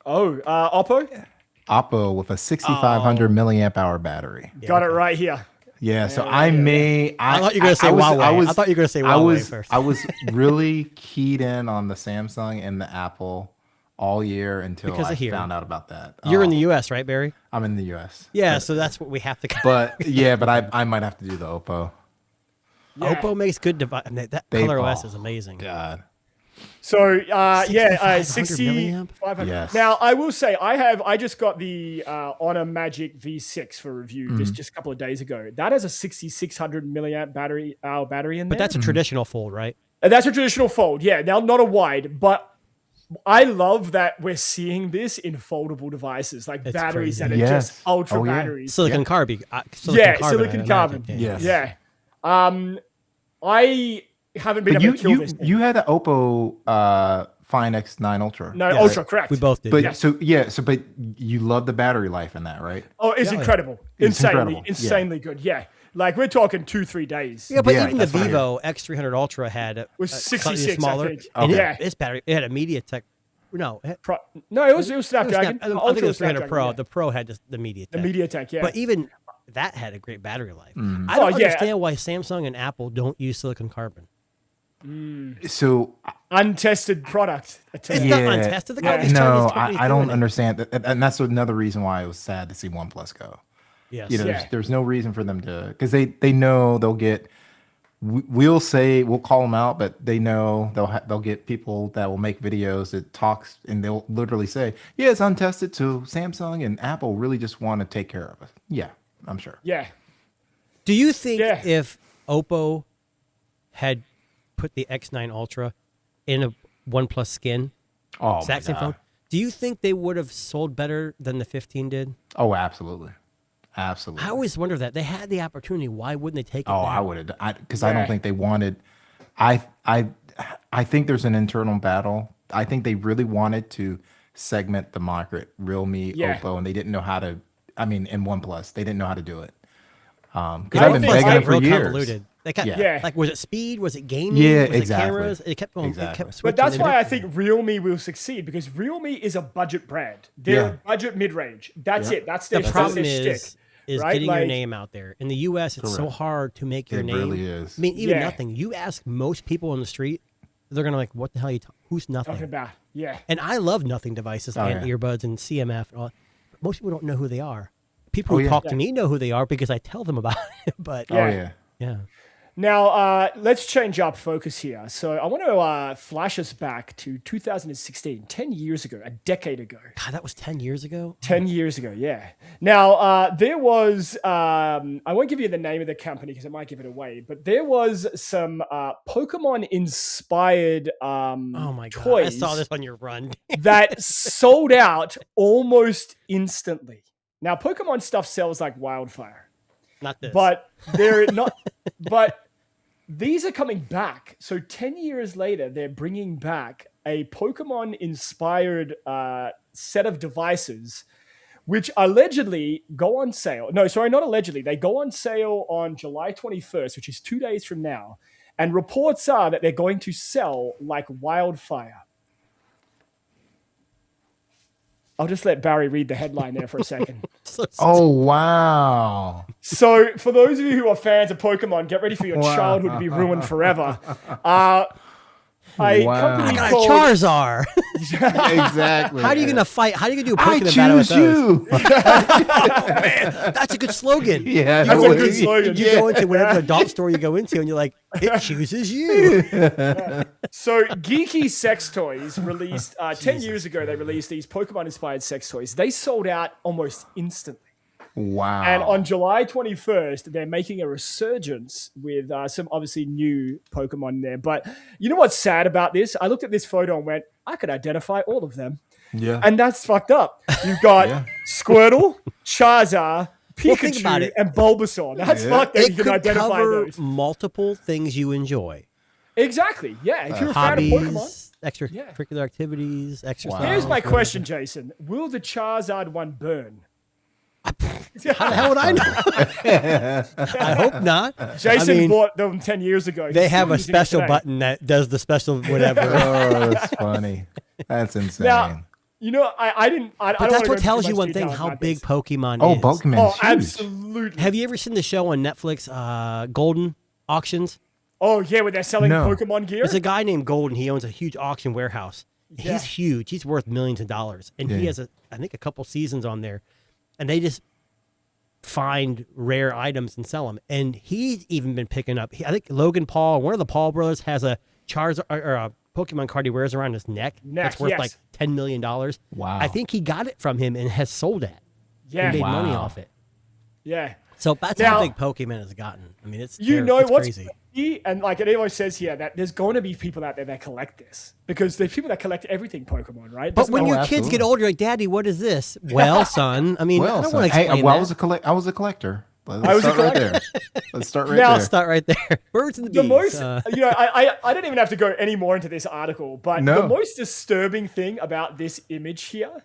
Oppo? Oppo with a 6500 milliamp hour battery. Got it right here. Yeah, so I may. I thought you were gonna say Huawei. I thought you were gonna say Huawei first. I was really keyed in on the Samsung and the Apple all year until Because I of here. found out about that. You're in Oh, the U.S., right, Barry? I'm in the U.S. Yeah, so that's what we have to. But yeah, but I might have to do the Oppo. Yeah. Oppo makes good device. That They- Color OS oh, is amazing. God. So, 6500 60 milliamp? 500. Yes. Now, I will say, I just got the Honor Magic V6 for review Mm-hmm. just a couple of days ago. That has a 6600 milliamp battery in there. But that's a traditional fold, right? And that's a traditional fold, yeah. Now, not a wide, but I love that we're seeing this in foldable devices, like It's batteries crazy. that are Yes. just ultra Oh, yeah. batteries. Silicon carbide. Silicon I carbon. imagine. Yes. Yeah. I haven't been But able to kill this thing. you had the Oppo Find X9 Ultra. No, Yeah. ultra, correct. We both did. But yeah. but you love the battery life in that, right? Oh, it's Yeah. incredible. It's incredible. Insanely good. Yeah. Like we're talking 2-3 days. Yeah, but Yeah, even the that's what I Vivo X300 Ultra had Was slightly 66, I smaller. think. And Okay. its battery, it had a MediaTek. No, No, it was Snapdragon. I think Ultra it was was 300 Snapdragon, Pro. yeah. The Pro had just the MediaTek. The MediaTek, yeah. But even that had a great battery life. Mm. I don't Oh, yeah. understand why Samsung and Apple don't use silicon carbon. So Untested product. It's not untested. The garbage no, Chinese company's I don't doing it. understand that, and that's another reason why it was sad to see OnePlus go. Yes. You know, Yeah. there's no reason for them to, because they know they'll get. We'll call them out, but they know they'll get people that will make videos that talks, and they'll literally say, "Yeah, it's untested." So Samsung and Apple really just want to take care of us. Yeah, I'm sure. Yeah. Do you think Yeah. if Oppo had put the X9 Ultra in a OnePlus skin, Oh, exact same phone, do you think they would have sold better than the 15 did? Oh, absolutely, absolutely. I always wonder that. They had the opportunity. Why wouldn't they take it? Oh, now? I would have, because I Yeah. don't think they wanted. I think there's an internal battle. I think they really wanted to segment the market, Realme, Yeah. Oppo, and they didn't know how to. I mean, and OnePlus, they didn't know how to do it. Because I I've been think begging it's them for real years. convoluted. They kept, Yeah. Like, was it speed? Was it gaming? Yeah, was exactly. It cameras? It kept going. It Exactly. kept switching. But that's It why I didn't- think Realme will succeed, because Realme is a budget brand. They're Yeah. budget mid-range. That's Yeah. it. That's their, the that's problem their is shtick, right? getting your Like- name out there. In the U.S., it's so Correct. hard to make your It name. really is. I mean, even Yeah. nothing. You ask most people on the street, they're gonna like, "What the hell are you? Who's nothing?" Talking about. Yeah. And I love nothing devices and yeah. earbuds and CMF and all. But most people don't know who they are. People Oh, who yeah. talk to me know who they are because I tell them about it. But Yeah. Oh yeah. yeah. Now, let's change up focus here. So I want to flash us back to 2016, 10 years ago, a decade ago. God, that was 10 years ago. 10 years ago, yeah. Now, there was, I won't give you the name of the company because it might give it away, but there was some Pokemon-inspired Oh my god! toys I saw this on your run. that sold out almost instantly. Now, Pokemon stuff sells like wildfire, Not this. but they're not, but these are coming back. So 10 years later, they're bringing back a Pokemon-inspired set of devices, which allegedly go on sale. No, sorry, not allegedly. They go on sale on July 21st, which is 2 days from now. And reports are that they're going to sell like wildfire. I'll just let Barry read the headline there for a second. Oh wow. So, for those of you who are fans of Pokemon, get ready for your childhood to be ruined forever. A Wow. company God, called Charizard. Exactly. How are you gonna fight? How are you gonna do a I Pokemon battle with choose those? you. That's a good slogan. Yeah, That's a no, good slogan. You go into whatever adult store you go into, and you're like, it chooses you. So, Geeky Sex Toys released 10 years ago. They released these Pokemon-inspired sex toys. They sold out almost instantly. Wow. And on July 21st, they're making a resurgence with some obviously new Pokemon there. But you know what's sad about this? I looked at this photo and went, I could identify all of them. Yeah. And that's fucked up. You've got Yeah. Squirtle, Charizard, Well, think about Pikachu, it. and Bulbasaur. That's Yeah. fucked that It you can could identify cover those. multiple things you enjoy. Exactly. Yeah. If you're a fan of Pokemon. Hobbies, extracurricular activities, exercise. Here's my question, Jason. Will the Charizard one burn? How the hell would I know? I hope not. Jason I mean, bought them 10 years ago. they He's have still a using it special today. button that does the special whatever. Oh, that's funny. That's insane. Now, you know, I don't But wanna that's go what into tells too you much one thing: detail how about big this. Pokemon oh, is. Pokemon. Oh, huge. absolutely. Have you ever seen the show on Netflix, Golden Auctions? Oh, yeah, where they're selling No. Pokemon gear? There's a guy named Golden. He owns a huge auction warehouse. Yeah. He's huge. He's worth millions of dollars, and he Yeah. has I think a couple seasons on there, and they just find rare items and sell them. And he's even been picking up. I think Logan Paul, one of the Paul brothers, has a Charizard or a Pokemon card he wears around his neck. That's worth yes. like $10 million. Wow. I think he got it from him and has sold it. yeah. And made Wow. money off it. Yeah. So that's Now- how big Pokemon has gotten. I mean, it's You know it's what's crazy. crazy? And like it always says here that there's going to be people out there that collect this because there's people that collect everything Pokemon, right? But Doesn't when matter- your kids absolutely. get older, you're like, Daddy, what is this? Well, son, I mean, I Well, don't son, want to hey, explain well, that. I was a collector. Let's I was a start right there. Let's start right Now- there. Let's start right there. Birds and the the bees. most, you know, I don't even have to go any more into this article, but No. the most disturbing thing about this image here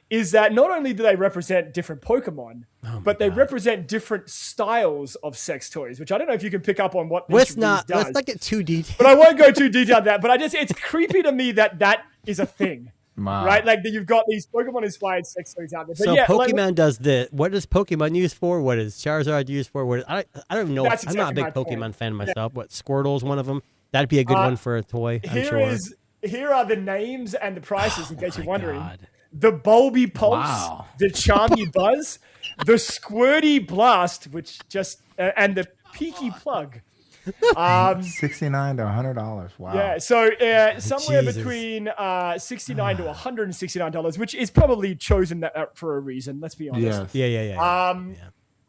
is that not only do they represent different Pokemon, but they represent different styles of sex toys, which I don't know if you can pick up on what each let's of not these does. let's not get too detailed. But I won't go too detailed on that. But it's creepy to me that that is a thing, Wow. right? Like that you've got these Pokemon-inspired sex toys out there. But So yeah, Pokemon like, does this. What does Pokemon use for? What is Charizard used for? I don't even know. That's I'm not a exactly big my point. Pokemon fan myself. What Squirtle is one of them. That'd be a good one for a toy, I'm sure. Here are the names and the prices in case you're wondering. God. The Bulby Pulse, Wow. the Charmy Buzz, the Squirty Blast, which just and the Peaky Plug. $69 to $100. Wow. Yeah, so somewhere Jesus. between $69 to $169, which is probably chosen that for a reason. Let's be honest. Yes. Yeah.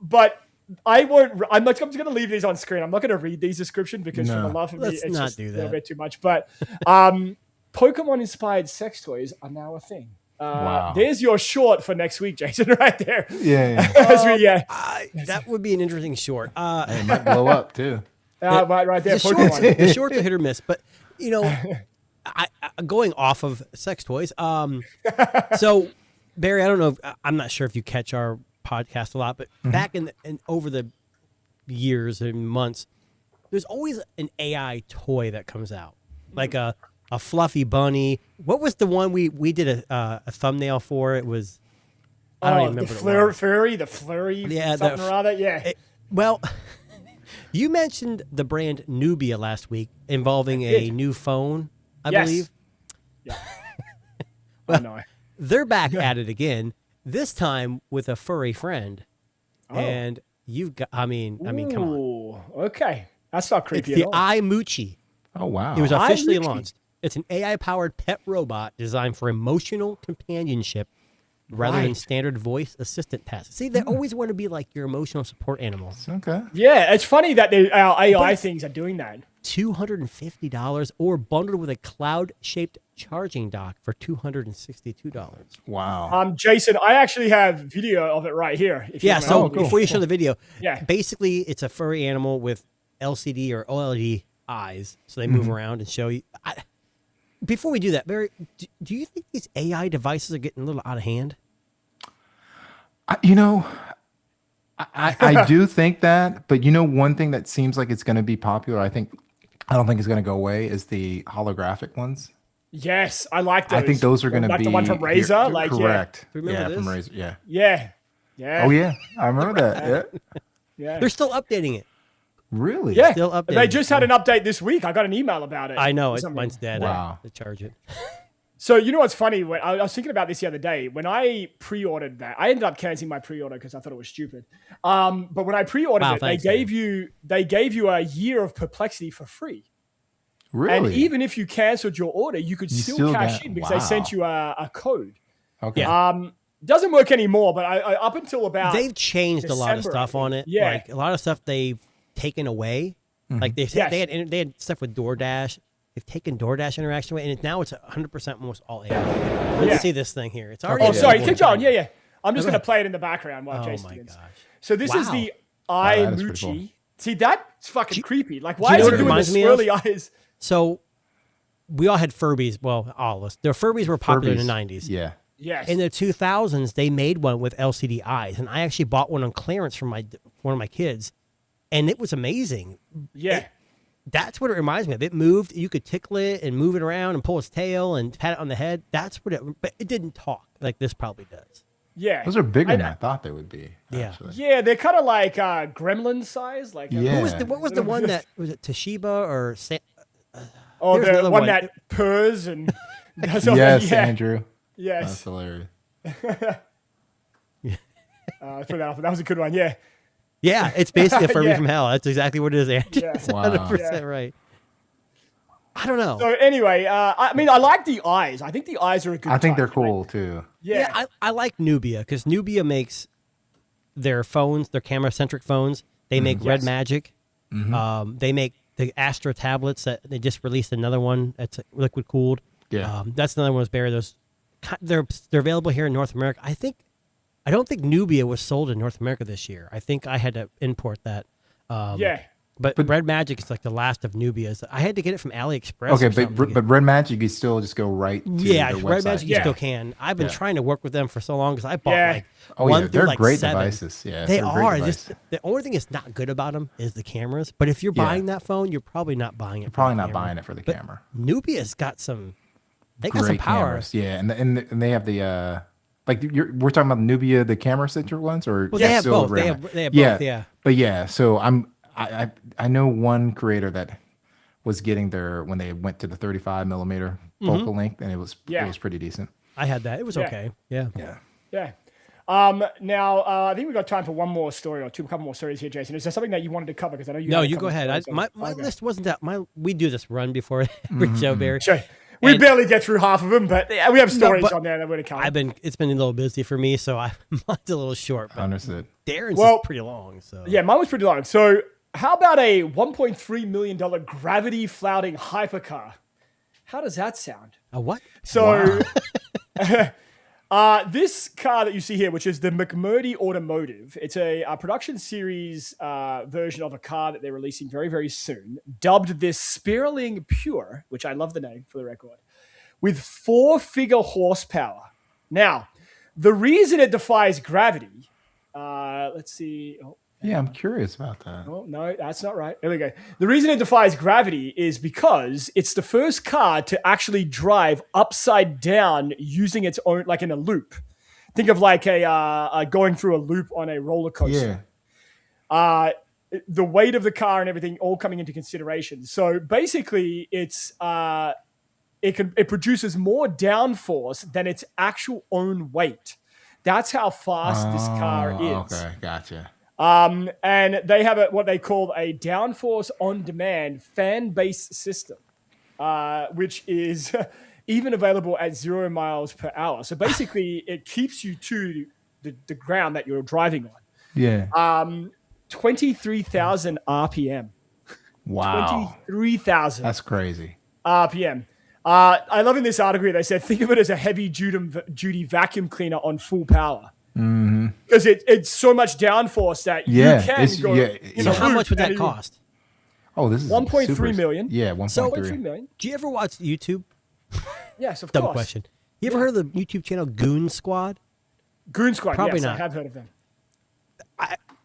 But I won't. I'm just going to leave these on screen. I'm not going to read these descriptions because for No. the love of me, Let's it's not just do a little that. bit too much. But Pokemon-inspired sex toys are now a thing. Wow. There's your short for next week, Jason, right there. Yeah. That would be an interesting short. It might blow up too. Right there, the shorts, Pokemon. the shorts are hit or miss, but I going off of sex toys. So Barry, I don't know. I'm not sure if you catch our podcast a lot, but back in over the years and months, there's always an AI toy that comes out, like a fluffy bunny. What was the one we did a thumbnail for? It was I don't even remember. The flurry, Yeah, something or other. Yeah. Well, you mentioned the brand Nubia last week involving a new phone, I believe. Yeah. I know. They're back at it again, this time with a furry friend. Oh. And you've got, I mean, come on. Ooh, okay. That's not It's creepy the at all. iMoochie. Oh wow. It was officially iMoochie. launched. It's an AI-powered pet robot designed for emotional companionship rather than Right. standard voice assistant tasks. See, they always want to be like your emotional support animal. Okay. Yeah, it's funny that our AI things are doing that. $250 or bundled with a cloud-shaped charging dock for $262. Wow. Jason, I actually have video of it right here. If you Yeah, wanna- so before you show the video, Yeah. basically it's a furry animal with LCD or OLED eyes, so they move around and show you. Before we do that, Barry, do you think these AI devices are getting a little out of hand? I do think that, but one thing that seems like it's going to be popular, I don't think it's going to go away, is the holographic ones. Yes, I like those. I think those are going to like be the one from Razer. Like correct. Remember yeah, from this? Razer. Yeah. Yeah. Oh yeah, I remember that. Yeah. Yeah. They're still updating it. Really? Yeah. Still updating They it. just had an update this week. I got an email about it. I know for it. some Mine's reason. dead. Wow. To charge it. So you know what's funny? When I was thinking about this the other day, when I pre-ordered that, I ended up canceling my pre-order because I thought it was stupid. But when I pre-ordered Wow, it, thanks, they gave you a year of Perplexity for free. Really? And even if you canceled your order, you could still cash in because they sent you a code. Okay. Yeah. Doesn't work anymore, but I up until about They've changed a lot of December, I stuff on think. it. Yeah. Like a lot of stuff they've taken away. Like they Yes. they had stuff with DoorDash. They've taken DoorDash interaction away, and now it's 100% almost all AI. Let's Yeah. see this thing here. It's already. Oh, sorry, available keep going. in China. Yeah. I'm just Go going to ahead. play it in the background while Oh Jason my begins. gosh. So this is Wow. the that is pretty cool. iMoochie. See, that's fucking creepy. Like, do why you know is what it it doing the reminds me of? swirly eyes? So we all had Furbies. Well, all of us. The Furbies were popular in the Furbies. 90s. Yeah. Yes. In the 2000s, they made one with LCD eyes, and I actually bought one on clearance for one of my kids, and it was amazing. yeah. That's what it reminds me of. It moved. You could tickle it and move it around and pull its tail and pat it on the head. That's what it. But it didn't talk like this probably does. Yeah. Those are bigger than I thought they would be. Yeah. Actually. Yeah, they're kind of like gremlin size. Like Yeah. What was the one that was it Toshiba or Oh, There's the another one one. that purrs and does all Yes, that. Yeah. Andrew. That's Yes. hilarious. Throw that off. That was a good one. Yeah. Yeah, it's basically a Furby Yeah. from hell. That's exactly what it is, Andrew. Yeah. It's Wow. 100% right. I don't know. So anyway, I mean, I like the eyes. I think the eyes are a good. I think they're touch. Like, cool too. yeah. I like Nubia because Nubia makes their phones, their camera-centric phones. They make Red Yes. Magic. They make the Astra tablets that they just released another one that's liquid cooled. Yeah. That's another one was Barry. Those they're available here in North America. I don't think Nubia was sold in North America this year. I think I had to import that. Yeah. But Red Magic is like the last of Nubia's. I had to get it from AliExpress. Okay, or something. but Red Magic, you still just go right to Yeah, their Red website. Magic you Yeah. still can. I've been Yeah. trying to work with them for so long because I bought Yeah. like Oh, one yeah, through they're like great 7. devices. Yeah, They they're a great are. device. The only thing that's not good about them is the cameras. But if you're Yeah. buying that phone, you're probably not buying it. You're for probably the not camera. buying it for the But camera. Nubia's got some. They got some Great power. cameras. Yeah, and they have the we're talking about Nubia, the camera centric ones, or Well, they have still both. Red They have Mag- both. Yeah. But yeah, so I know one creator that was getting their when they went to the 35 millimeter focal length, and it was pretty decent. I had that. It was okay. Yeah. Yeah. Yeah. Now, I think we've got time for one more story or couple more stories here, Jason. Is there something that you wanted to cover? Because I know you. No, had a you couple go ahead. stories on- My Okay. list wasn't that. We do this run before every show, Barry. Sure. We And- barely get through half of them, but we have stories but on there that we're going to cover. It's been a little busy for me, so mine's a little short. But Understood. Darren's Well, is pretty long. So Yeah, mine was pretty long. So, how about a $1.3 million gravity flouting hypercar? How does that sound? a what? So, this car that you see here, which is the McMurdy Automotive, it's a production series version of a car that they're releasing very, very soon, dubbed this Spearling Pure, which I love the name for the record, with 4-figure horsepower. Now, the reason it defies gravity, let's see. Yeah, I'm curious about that. Oh, no, that's not right. There we go. The reason it defies gravity is because it's the first car to actually drive upside down using its own, like in a loop. Think of like a going through a loop on a roller coaster. Yeah. The weight of the car and everything all coming into consideration. So basically, it produces more downforce than its actual own weight. That's how fast this car is. Okay, gotcha. And they have what they call a downforce on-demand fan-based system, which is even available at 0 miles per hour. So basically, it keeps you to the ground that you're driving on. Yeah. 23,000 RPM. Wow. 23,000 That's crazy. RPM. I love in this article here, they said, think of it as a heavy-duty vacuum cleaner on full power. Because it's so much downforce that you can go. So how much would that cost? Oh, this is 1.3 million. Yeah, 1.3. So- 1.3 million. Do you ever watch YouTube? Yes, of Dumb course. question. You ever heard of the YouTube channel Goon Squad? Goon Squad. Probably yes, not. I have heard of them.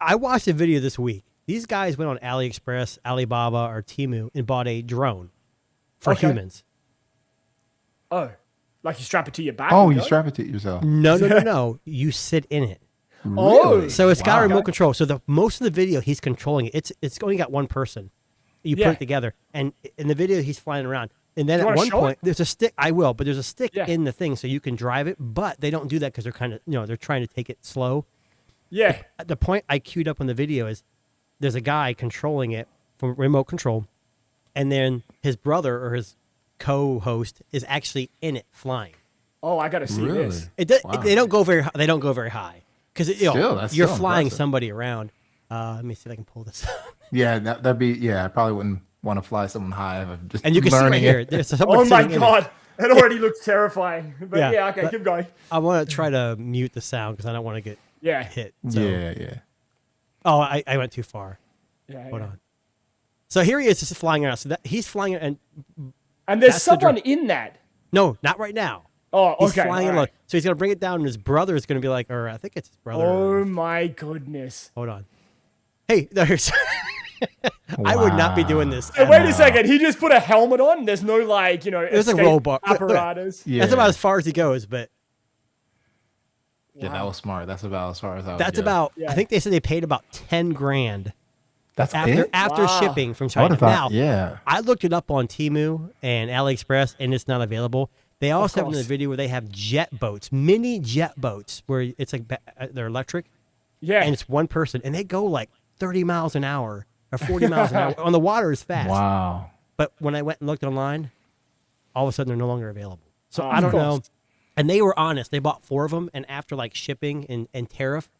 I watched a video this week. These guys went on AliExpress, Alibaba, or Temu and bought a drone for Okay. humans. Oh, like you strap it to your back? Oh, and you go? strap it to yourself. No. You sit in it. Oh. Really? So it's got Wow. a remote control. So the most of the video he's controlling it. It's only got one person. You put Yeah. it together, and in the video he's flying around. And then You at wanna one show point, it? there's a stick. I will, but there's a stick Yeah. in the thing, so you can drive it. But they don't do that because they're kind of they're trying to take it slow. Yeah. The point I queued up on the video is there's a guy controlling it from remote control, and then his brother or his co-host is actually in it flying. Oh, I got to see Really? this. Wow. They don't go very high because That's you're still flying impressive. somebody around. Let me see if I can pull this. Yeah, that'd be. Yeah, I probably wouldn't want to fly someone high if I'm just And you can see right learning here. it. There's someone Oh my sitting in it. God. That already looks terrifying. But Yeah, yeah, okay, but- keep going. I want to try to mute the sound because I don't want to get Yeah. hit. So. Yeah. Oh, I went too far. Yeah. Hold on. So here he is, just flying around. So he's flying, and And there's That's the someone in that. no, not right now. Oh, He's okay. flying all alone. right. So he's gonna bring it down, and his brother is gonna be like, or I think it's his brother. Oh my goodness. Hold on. Hey, there's. I would not be doing this. Hey, at wait all. a second. He just put a helmet on. There's no There's a escape robot. Look, apparatus. Yeah. That's about as far as he goes, but Yeah, that was smart. That's about as far as I would that's go. about. Yeah. I think they said they paid about 10 grand That's after it. after Wow. shipping from I China. would've Now, thought, yeah. I looked it up on Temu and AliExpress, and it's not available. They also have course. another video where they have jet boats, mini jet boats, where it's like they're electric, Yeah. and it's one person, and they go like 30 miles an hour or 40 miles an hour on the water is fast. Wow. But when I went and looked online, all of a sudden they're no longer available. So Oh, I of don't know. course. And they were honest. They bought 4 of them, and after like shipping and tariff,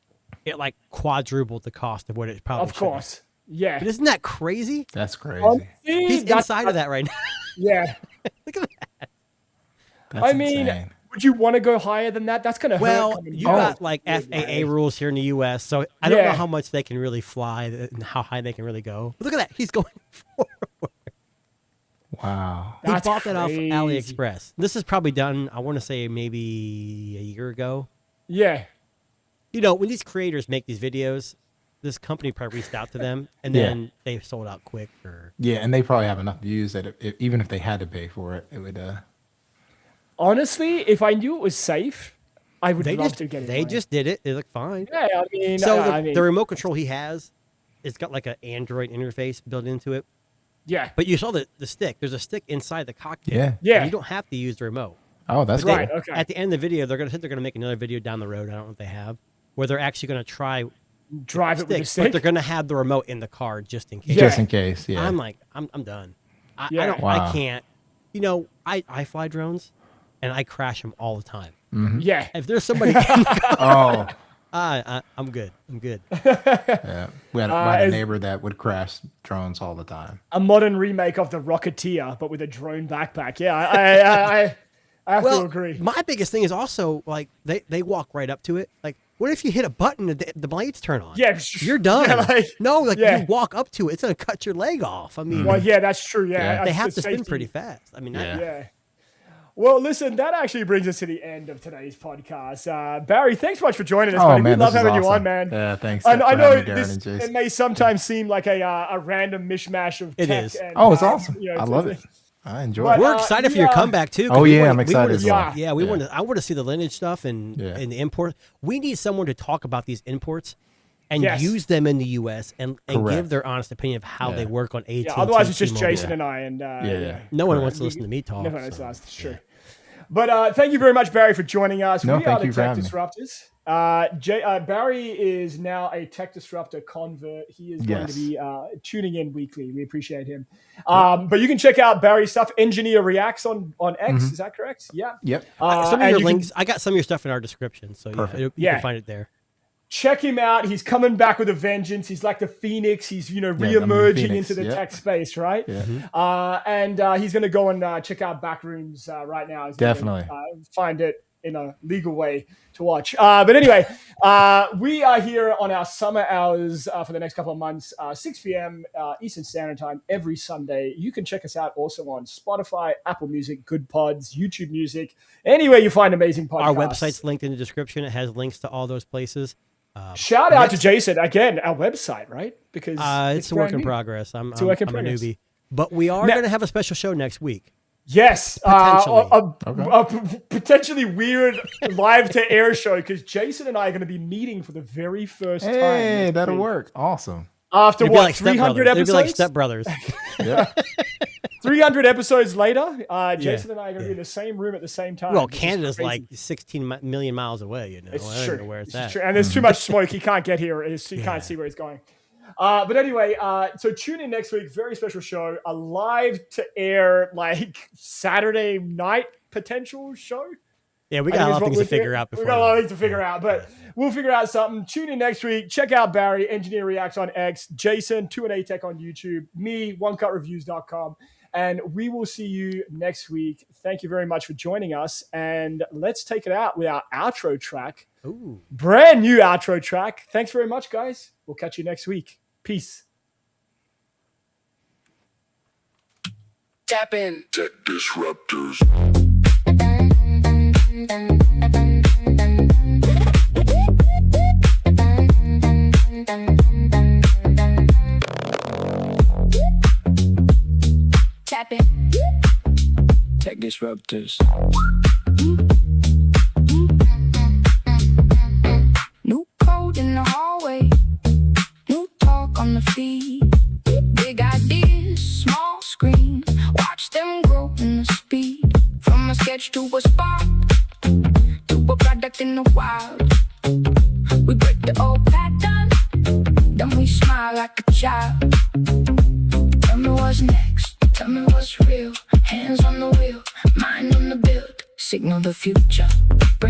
it like quadrupled the cost of what it probably Of should have. course. Yeah. But isn't that crazy? That's crazy. He's inside of that right now. Yeah. Look at that. That's I mean, insane. would you want to go higher than that? That's going to hurt. Well, coming you down. got like FAA rules here in the U.S., so I don't know Yeah. how much they can really fly and how high they can really go. But look at that. He's going forward. Wow. He That's bought that off crazy. AliExpress. This is probably done, I want to say, maybe a year ago. Yeah. You know, when these creators make these videos, this company probably reached out to them, and Yeah. then they sold out quick. Or Yeah, and they probably have enough views that even if they had to pay for it, it would. Honestly, if I knew it was safe, I would they love just to get it. they going. just did it. It looked fine. Yeah, I mean, So I mean, the remote control he has, it's got like an Android interface built into it. Yeah. But you saw the stick. There's a stick inside the cockpit. Yeah. Yeah. You don't have to use the remote. Oh, that's But Right. cool. Okay. At the end of the video, they're gonna make another video down the road. I don't know if they have, where they're actually gonna try Drive it with a but stick. they're gonna have the remote in the car just in case. Yeah. Just in case. Yeah. I'm like, I'm done. I Yeah. don't. Wow. I can't. You know, I fly drones, and I crash them all the time. Yeah. If there's somebody, in the car, Oh, I'm good. I'm good. yeah. We had a it's- neighbor that would crash drones all the time. A modern remake of the Rocketeer, but with a drone backpack. Yeah, I have to agree. My biggest thing is also like they walk right up to it. Like, what if you hit a button and the blades turn on? Yeah, you're done. Yeah, You walk up to it, it's gonna cut your leg off. I mean, Well, yeah, that's true. Yeah, they that's have the to spin safety. pretty fast. I mean, Yeah. Yeah. Well, listen, that actually brings us to the end of today's podcast. Barry, thanks so much for joining us, Oh, buddy. man, we love this is having you on, awesome. man. Yeah, thanks I for know having me, Darren this, and Jason. it may sometimes seem like a random mishmash of It tech. is. And, Oh, it's awesome. you know, I love it. I enjoy But, it. we're excited for your comeback too. 'cause Oh, we yeah, wanna- I'm we excited wanna as see- well. Yeah, we Yeah. want to. I want to see the lineage stuff and Yeah. the import. We need someone to talk about these imports and Yes. use them in the U.S. and give Correct. their honest opinion of how they Yeah. work on AT&T. Yeah, otherwise it's just T-Mobile. Jason and I. And Yeah. No one Correct. wants to listen to me talk. No one knows so, us. It's true. But thank you very much, Barry, for joining us. No, we thank are the you for Tech having me. Disruptors. Barry is now a Tech Disruptor convert. He is going to Yes. be tuning in weekly. We appreciate him. But you can check out Barry's stuff. Engineer Reacts on X. Is that correct? Yeah. Yep. some of and your you links. I got some of your stuff in our description, so Perfect. you Yeah. can find it there. Check him out. He's coming back with a vengeance. He's like the Phoenix. He's I'm the reemerging Phoenix, into the yep. tech space, right? Yeah. And he's going to go and check out Backrooms right now. He's gonna, Definitely. find it in a legal way to watch. But anyway, we are here on our summer hours for the next couple of months, 6 p.m. Eastern Standard Time every Sunday. You can check us out also on Spotify, Apple Music, Good Pods, YouTube Music, anywhere you find amazing podcasts. Our website's linked in the description. It has links to all those places. Shout out to Jason again, our website, right? Because It's a work brand in new. progress. I'm a work in a progress. newbie, but we are Now- going to have a special show next week. Yes, Potentially. a potentially weird live to air show because Jason and I are going to be meeting for the very first time. Hey, next that'll week. work. Awesome. After It'd be what, like 300 Step Brothers. It'd be like episodes? Step Brothers. Yeah. 300 episodes later, Jason and I are going to be in the same room at the same time. Well, which is Canada's crazy. like 16 million miles away. You know, It's I don't true. know where it's This is at. true. And there's too much smoke. He can't get here. He can't see where he's going. But anyway, so tune in next week. Very special show. A live to air, like Saturday night potential show. Yeah, we I got a think lot is of what things we're to figure doing. out before. We got a lot of then. things to figure out, but we'll figure out something. Tune in next week. Check out Barry, Engineer Reacts on X, Jason, 2&A Tech on YouTube, me, OneCutReviews.com, and we will see you next week. Thank you very much for joining us, and let's take it out with our outro track. Ooh. Brand new outro track. Thanks very much, guys. We'll catch you next week. Peace. Tap in. Tech Disruptors. Tap in. Tech Disruptors. New code in the hallway. New talk on the feed. Big ideas, small screen. Watch them grow in the speed. From a sketch to a spark. To a product in the wild. We break the old pattern. Then we smile like a child. Tell me what's next. Tell me what's real. Hands on the wheel. Mind on the build. Signal the future. Bring